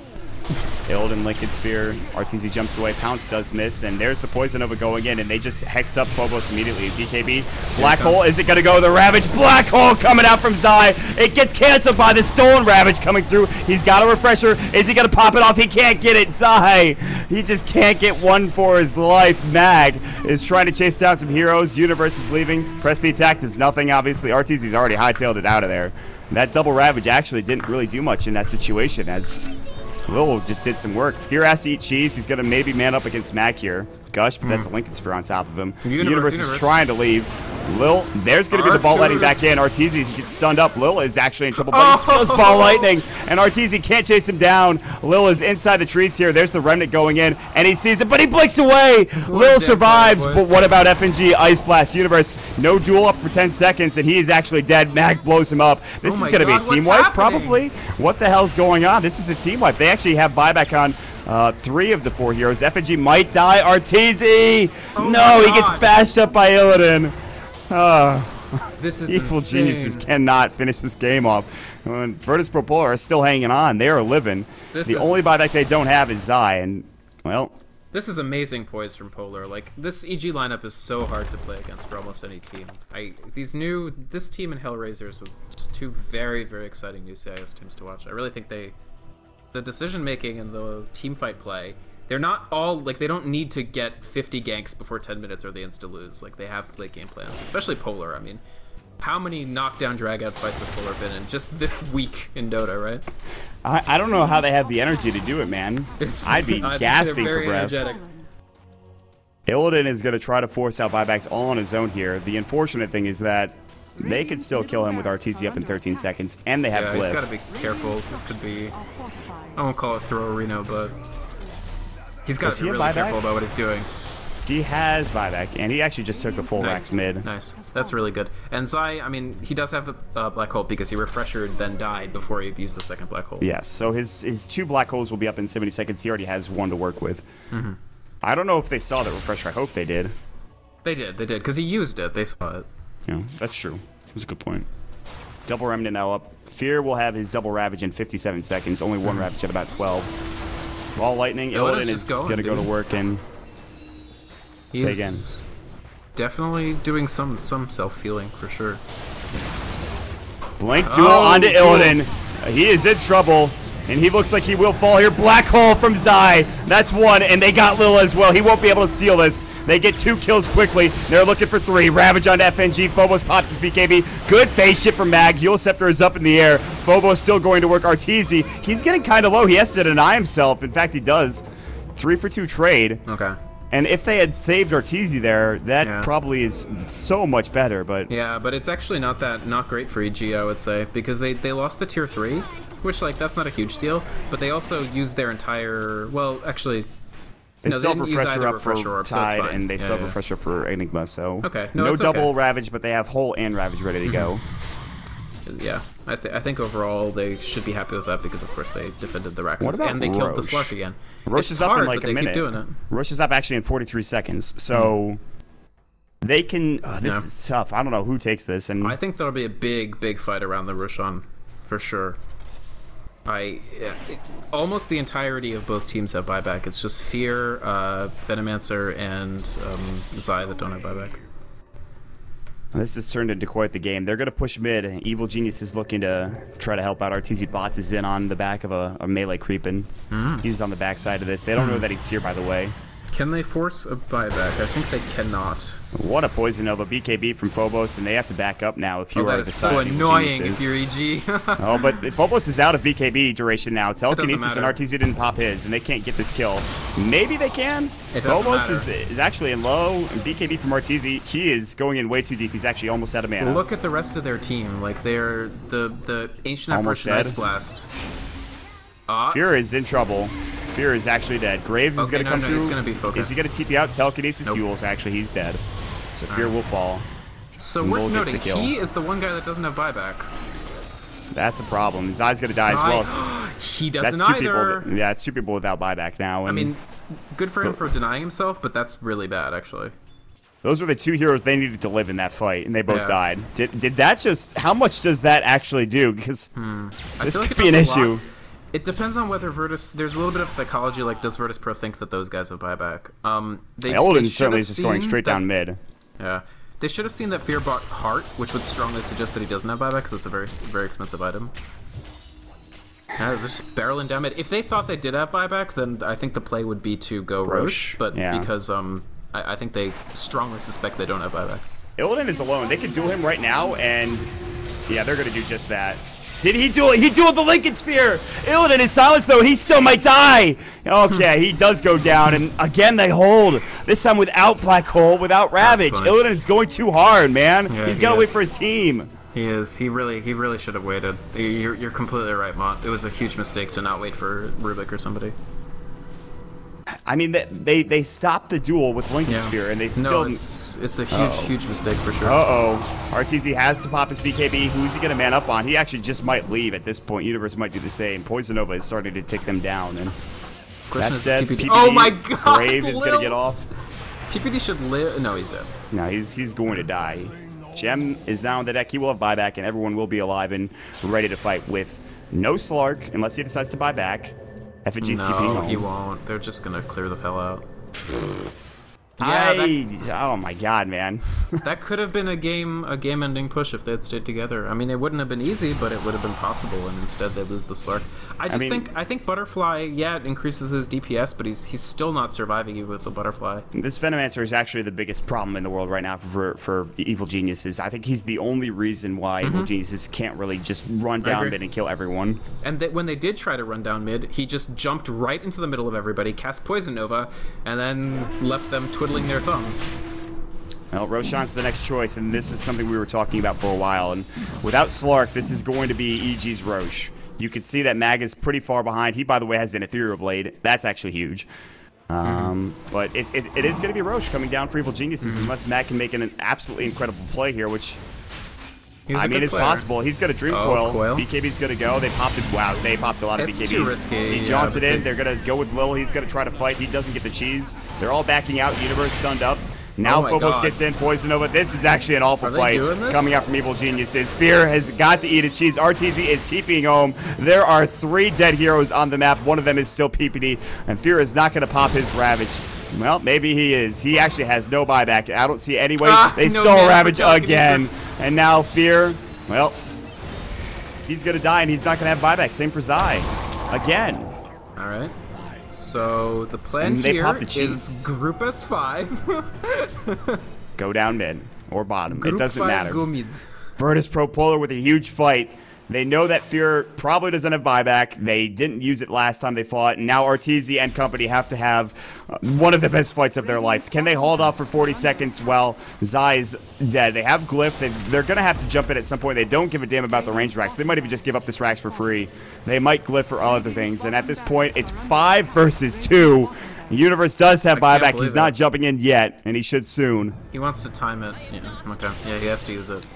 Illidan Liquid Sphere, RTZ jumps away, Pounce does miss, and there's the Poison Nova going in, and they just hex up Phobos immediately. BKB, Black Hole, is it going to go? The Ravage, Black Hole coming out from Zai. It gets canceled by the Stolen Ravage coming through. He's got a Refresher. Is he going to pop it off? He can't get it. Zai, he just can't get one for his life. Mag is trying to chase down some heroes. Universe is leaving. Press the attack does nothing, obviously. RTZ's already hightailed it out of there. That double Ravage actually didn't really do much in that situation, as Lil just did some work. Fear has to eat cheese. He's going to maybe man up against Mac here. Gush, but that's a Lincoln Sphere on top of him. Universe is trying to leave. Lil, there's going to be the Ball Lightning back in. Arteezy gets stunned up. Lil is actually in trouble, but he steals Ball Lightning, and Arteezy can't chase him down. Lil is inside the trees here. There's the Remnant going in, and he sees it, but he blinks away. Lil survives, but what about FNG, Ice Blast, Universe? No duel up for 10 seconds, and he is actually dead. Mag blows him up. This is going to be a team wipe, probably. What the hell's going on? This is a team wipe. They actually have buyback on 3 of the 4 heroes. FNG might die. Arteezy! No, he gets bashed up by Illidan. This is Evil insane. Geniuses cannot finish this game off. Virtus.pro are still hanging on. They are living. The only buyback they don't have is Zai, and, well... This is amazing poise from Polar. Like, this EG lineup is so hard to play against for almost any team. This team and Hellraisers are just 2 very, very exciting new CIS teams to watch. I really think the decision-making and the team fight play, they're not all, like, they don't need to get 50 ganks before 10 minutes or they insta-lose. Like, they have late game plans, especially Polar. I mean, how many knockdown drag-out fights have Polar been in just this week in Dota, right? I don't know how they have the energy to do it, man. I'd be gasping for breath. Illidan is going to try to force out buybacks all on his own here. The unfortunate thing is that they could still kill him with RTZ up in 13 seconds, and they have Glyph. He's got to be careful. This could be... I won't call it throw Reno, but... He's got to be really careful about what he's doing. He has buyback, and he actually just took a full Rax mid. Nice. That's really good. And Zai, I mean, he does have a black hole because he refreshed then died before he used the second black hole. Yes, so his 2 black holes will be up in 70 seconds. He already has 1 to work with. I don't know if they saw that refresher. I hope they did. They did, because he used it. They saw it. Yeah, that's true. That's a good point. Double Remnant now up. Fear will have his double Ravage in 57 seconds. Only 1 Ravage at about 12. Ball Lightning. Illidan is going to go to work and... Say again. Definitely doing some self-feeling for sure. Blink duel onto Illidan. He is in trouble, and he looks like he will fall here. Black hole from Zai. That's 1, and they got Lil as well. He won't be able to steal this. They get 2 kills quickly. They're looking for 3. Ravage onto FNG. Phobos pops his BKB. Good phase ship from Mag. Yule Scepter is up in the air. Phobos still going to work. Arteezy. He's getting kind of low. He has to deny himself. In fact, he does. 3 for 2 trade. Okay. And if they had saved Arteezy there, that probably is so much better, but... Yeah, but it's actually not great for EG, I would say, because they lost the tier 3, which, like, that's not a huge deal, but they also used their entire... Well, actually... They still have Refresher up for Tide, and they still have Refresher for Enigma, so... Okay, no double Ravage, but they have Hole and Ravage ready to go. Yeah, I think overall they should be happy with that because, of course, they defended the Raxus and they killed the Slark again. Roche is up in like a minute. Keep doing it. Roche is up actually in 43 seconds, so they can... this is tough. I don't know who takes this. And I think there'll be a big fight around the Roshan, for sure. Almost the entirety of both teams have buyback. It's just Fear, Venomancer, and Zai that don't have buyback. This has turned into quite the game. They're going to push mid. Evil Genius is looking to try to help out. RTZ Bots is in on the back of a melee creeping. He's on the back side of this. They don't know that he's here, by the way. Can they force a buyback? I think they cannot. What a Poison Nova BKB from Phobos, and they have to back up now if you are the so annoying if you're EG. Oh, but Phobos is out of BKB duration now. Telekinesis and RTZ didn't pop his, and they can't get this kill. Maybe they can. Phobos is actually in low, and BKB from RTZ, he is going in way too deep. He's actually almost out of mana. Look at the rest of their team. Like, they're the Ancient Apparition Ice Blast. Fear is in trouble. Fear is actually dead. Graves is going to come through. He's going to be focused. Is he going to TP out? Telekinesis fuels. Actually, he's dead. So Fear will fall. So worth noting, he is the one guy that doesn't have buyback. That's a problem. Zai's going to die as well. He doesn't either. Yeah, it's 2 people without buyback now. And I mean, good for him for denying himself, but that's really bad, actually. Those were the 2 heroes they needed to live in that fight, and they both died. Did that just... How much does that actually do? Because this could be an issue. It depends on whether Virtus... There's a little bit of psychology, like, does Virtus.pro think that those guys have buyback? Elden certainly is just going straight down mid. Yeah. They should have seen that Fear bought Heart, which would strongly suggest that he doesn't have buyback, because it's a very, very expensive item. Yeah, they're just barreling down mid. If they thought they did have buyback, then I think the play would be to go Roche, but because I think they strongly suspect they don't have buyback. Illidan is alone. They can duel him right now, and yeah, they're going to do just that. Did he duel? He dueled the Lincoln Sphere! Illidan is silenced, though. He still might die! Okay, he does go down, and again they hold. This time without Black Hole, without Ravage. Illidan is going too hard, man. Yeah, he's got to wait for his team. He is. He really should have waited. You're completely right, Mont. It was a huge mistake to not wait for Rubik or somebody. I mean, they stopped the duel with Lincoln Sphere, and they still... No, it's a huge mistake for sure. RTZ has to pop his BKB. Who's he going to man up on? He actually just might leave at this point. Universe might do the same. Poison Nova is starting to take them down, and that said, PPD, oh my god! Grave is going to get off. PPD should live... No, he's dead. No, he's going to die. Gem is now on the deck. He will have buyback, and everyone will be alive and ready to fight with no Slark, unless he decides to buy back. FNG's TPing home. No, he won't. They're just gonna clear the hell out. Oh my god, man. That could have been a game-ending push if they had stayed together. I mean, it wouldn't have been easy, but it would have been possible, and instead they lose the Slark. I think Butterfly, it increases his DPS, but he's still not surviving even with the Butterfly. This Venomancer is actually the biggest problem in the world right now for Evil Geniuses. I think he's the only reason why Evil Geniuses can't really just run down mid and kill everyone. And when they did try to run down mid, he just jumped right into the middle of everybody, cast Poison Nova, and then left them twiddling their thumbs. Well, Roshan's the next choice, and this is something we were talking about for a while. And without Slark, this is going to be EG's Roche. You can see that Mag is pretty far behind. He, by the way, has an Ethereal Blade. That's actually huge. But it is going to be Roche coming down for Evil Geniuses, unless Mag can make an absolutely incredible play here, which... I mean, it's possible. He's got a Dream Coil. BKB's going to go. They popped it. Wow, they popped a lot of BKBs. Too risky. He jaunts it in. They're going to go with Lil. He's going to try to fight. He doesn't get the cheese. They're all backing out. Universe stunned up. Now Phobos gets in. Poison Nova. This is actually an awful fight coming out from Evil Geniuses. Fear has got to eat his cheese. RTZ is TPing home. There are 3 dead heroes on the map. One of them is still PPD. And Fear is not going to pop his Ravage. Well, maybe he is. He actually has no buyback. I don't see any way. They stole Ravage again. And now Fear... Well, he's going to die, and he's not going to have buyback. Same for Zai. Again. All right. So the plan here is group S5. Go down mid or bottom. It doesn't matter. Virtus.pro Polar with a huge fight. They know that Fear probably doesn't have buyback. They didn't use it last time they fought. And now RTZ and company have to have one of the best fights of their life. Can they hold off for 40 seconds while Zai is dead? They have Glyph. They're going to have to jump in at some point. They don't give a damn about the range racks. They might even just give up this racks for free. They might Glyph for other things. And at this point, it's 5 versus 2. Universe does have buyback. He's not jumping in yet, and he should soon. He wants to time it. Yeah, okay. Yeah, he has to use it.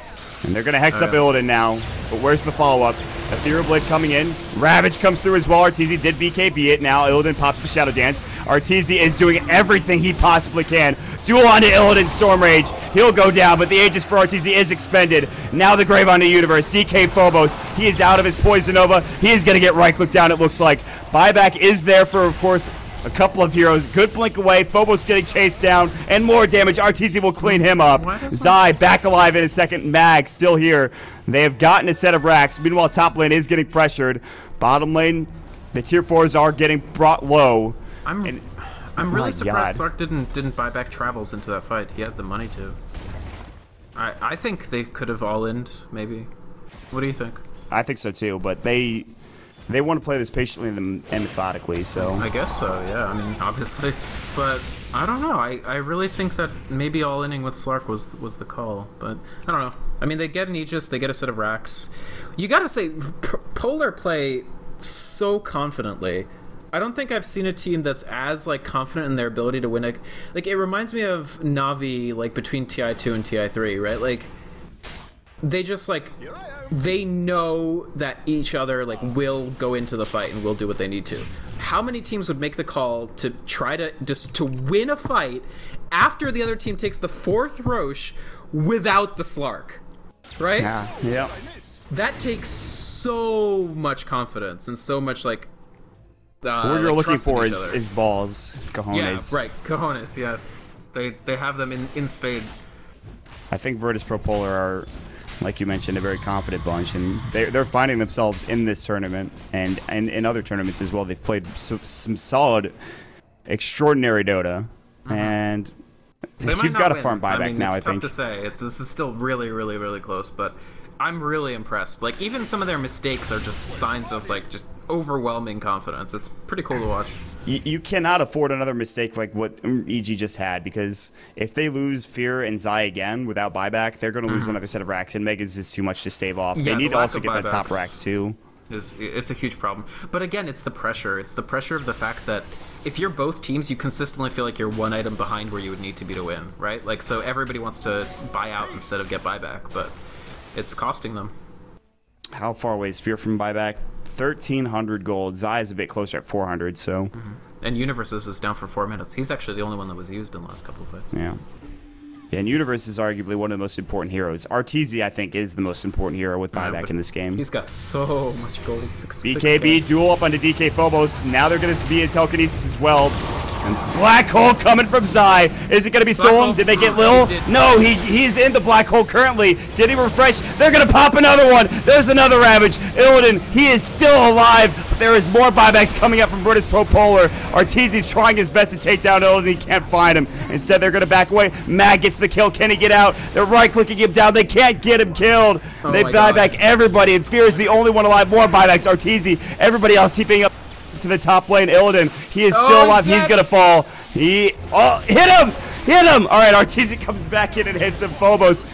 And they're going to hex up Illidan now. But where's the follow-up? Ethereal Blade coming in. Ravage comes through as well. RTZ did BKB it. Now Illidan pops the Shadow Dance. RTZ is doing everything he possibly can. Duel onto Illidan Storm Rage. He'll go down, but the Aegis for RTZ is expended. Now the Grave onto Universe. DK Phobos. He is out of his Poison Nova. He is going to get right-clicked down, it looks like. Buyback is there for, of course, a couple of heroes. Good blink away. Phobos getting chased down. And more damage. RTZ will clean him up. Zai back alive in a second. Mag still here. They have gotten a set of racks. Meanwhile, top lane is getting pressured. Bottom lane, the tier 4s are getting brought low. I'm really surprised God. Slark didn't buy back travels into that fight. He had the money to. I think they could have all-ined, maybe. What do you think? I think so too, but they want to play this patiently and methodically, so... I guess so, yeah. I mean, obviously. But I don't know. I really think that maybe all-inning with Slark was the call. But I don't know. I mean, they get an Aegis, they get a set of racks. You gotta say, Polar play so confidently. I don't think I've seen a team that's as like confident in their ability to win. Like it reminds me of Navi, like between TI2 and TI3, right? Like they just like they know that each other like will go into the fight and will do what they need to. How many teams would make the call to try to just to win a fight after the other team takes the 4th Roche without the Slark, right? Yeah. That takes so much confidence and so much like. What you're looking for is balls, cojones. Yeah, right, cojones. Yes, they have them in spades. I think Virtus.pro Polar are, like you mentioned, a very confident bunch, and they're finding themselves in this tournament and in other tournaments as well. They've played some solid, extraordinary Dota, and you've got to farm buyback now. I think. It's tough to say. This is still really, really, really close, but I'm really impressed. Like even some of their mistakes are just signs of like just overwhelming confidence. It's pretty cool to watch. You cannot afford another mistake like what EG just had, because if they lose Fear and Zai again without buyback, they're going to lose another set of racks, and Megas is too much to stave off. Yeah, they need to also get the top racks too. It's a huge problem. But again, it's the pressure. It's the pressure of the fact that if you're both teams, you consistently feel like you're one item behind where you would need to be to win, right? Like so everybody wants to buy out instead of get buyback, but it's costing them. How far away is Fear from buyback? 1,300 gold. Zai is a bit closer at 400, so... And Universes is down for 4 minutes. He's actually the only one that was used in the last couple of fights. Yeah. And Universe is arguably one of the most important heroes. RTZ, I think, is the most important hero with buyback in this game. He's got so much gold. BKB duel up onto DK Phobos. Now they're going to be in telekinesis as well. And Black Hole coming from Zai. Is it going to be stolen? Did they get Lil? No, he's in the Black Hole currently. Did he refresh? They're going to pop another one. There's another Ravage. Illidan, he is still alive. But there is more buybacks coming up from Virtus.pro Polar. Arteezy's trying his best to take down Illidan. He can't find him. Instead, they're going to back away. Mag gets the kill. Can he get out? They're right-clicking him down. They can't get him killed. They buy back everybody, and Fear is the only one alive. More buybacks. Arteezy, everybody else keeping up to the top lane. Illidan, he is still alive. Yes. He's gonna fall. Hit him. All right, Arteezy comes back in and hits him. Phobos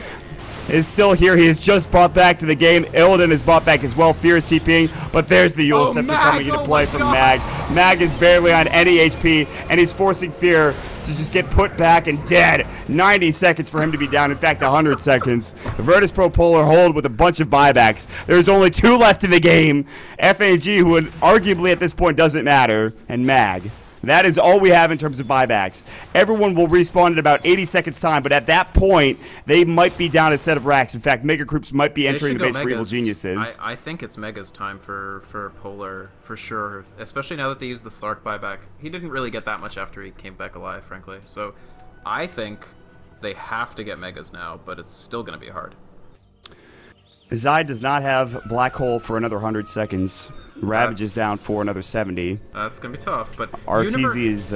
is still here. He has just bought back to the game. Illidan is bought back as well. Fear is TPing, but there's the Yule Scepter coming into play from Mag. Mag is barely on any HP, and he's forcing Fear to just get put back and dead. 90 seconds for him to be down. In fact, 100 seconds. Virtus.pro Polar hold with a bunch of buybacks. There's only 2 left in the game. FAG, who arguably at this point doesn't matter, and Mag. That is all we have in terms of buybacks. Everyone will respawn in about 80 seconds time, but at that point, they might be down a set of racks. In fact, Mega Groups might be entering the base for Evil Geniuses. I think it's Mega's time for Polar, for sure. Especially now that they use the Slark buyback. He didn't really get that much after he came back alive, frankly. So I think they have to get Megas now, but it's still going to be hard. Zai does not have Black Hole for another 100 seconds. Ravage is down for another 70. That's going to be tough, but... RTZ is...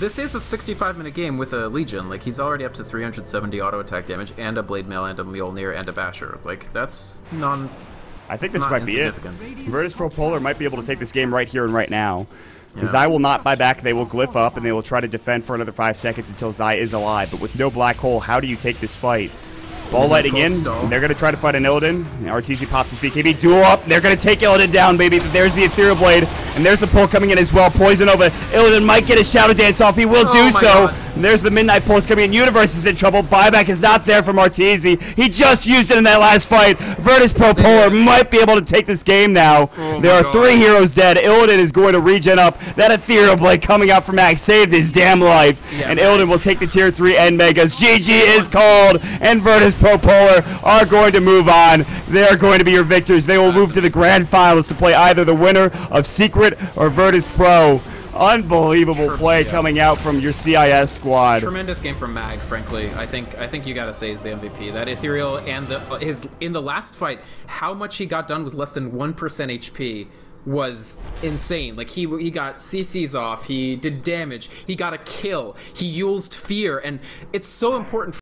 This is a 65-minute game with a Legion. Like, he's already up to 370 auto attack damage, and a Blade Mail, and a Mjolnir, and a Basher. Like, that's I think this might be it. Virtus.pro Polar might be able to take this game right here and right now. Yeah. Zai will not buy back. They will glyph up, and they will try to defend for another 5 seconds until Zai is alive. But with no Black Hole, how do you take this fight? Ball lighting in. They're going to try to fight an Illidan. RTZ pops his BKB. Duel up. They're going to take Illidan down, baby. But there's the Ethereal Blade. And there's the pull coming in as well. Poison over. Illidan might get a Shadow Dance off. He will do so. And there's the Midnight Pulse coming in. Universe is in trouble. Buyback is not there from RTZ. He just used it in that last fight. Virtus.pro Polar might be able to take this game now. There are 3 heroes dead. Illidan is going to regen up. That Ethereal Blade coming out from Max saved his damn life. And Illidan will take the tier 3 end Megas. GG is called. And Virtus.pro Polar are going to move on. They are going to be your victors. They will move to the grand finals to play either the winner of Secret or Virtus.pro. Unbelievable play coming out from your CIS squad. Tremendous game from Mag, frankly. I think you gotta say is the MVP. That Ethereal and in the last fight, how much he got done with less than 1% HP was insane. Like he got CCs off, he did damage, he got a kill, he used fear, and it's so important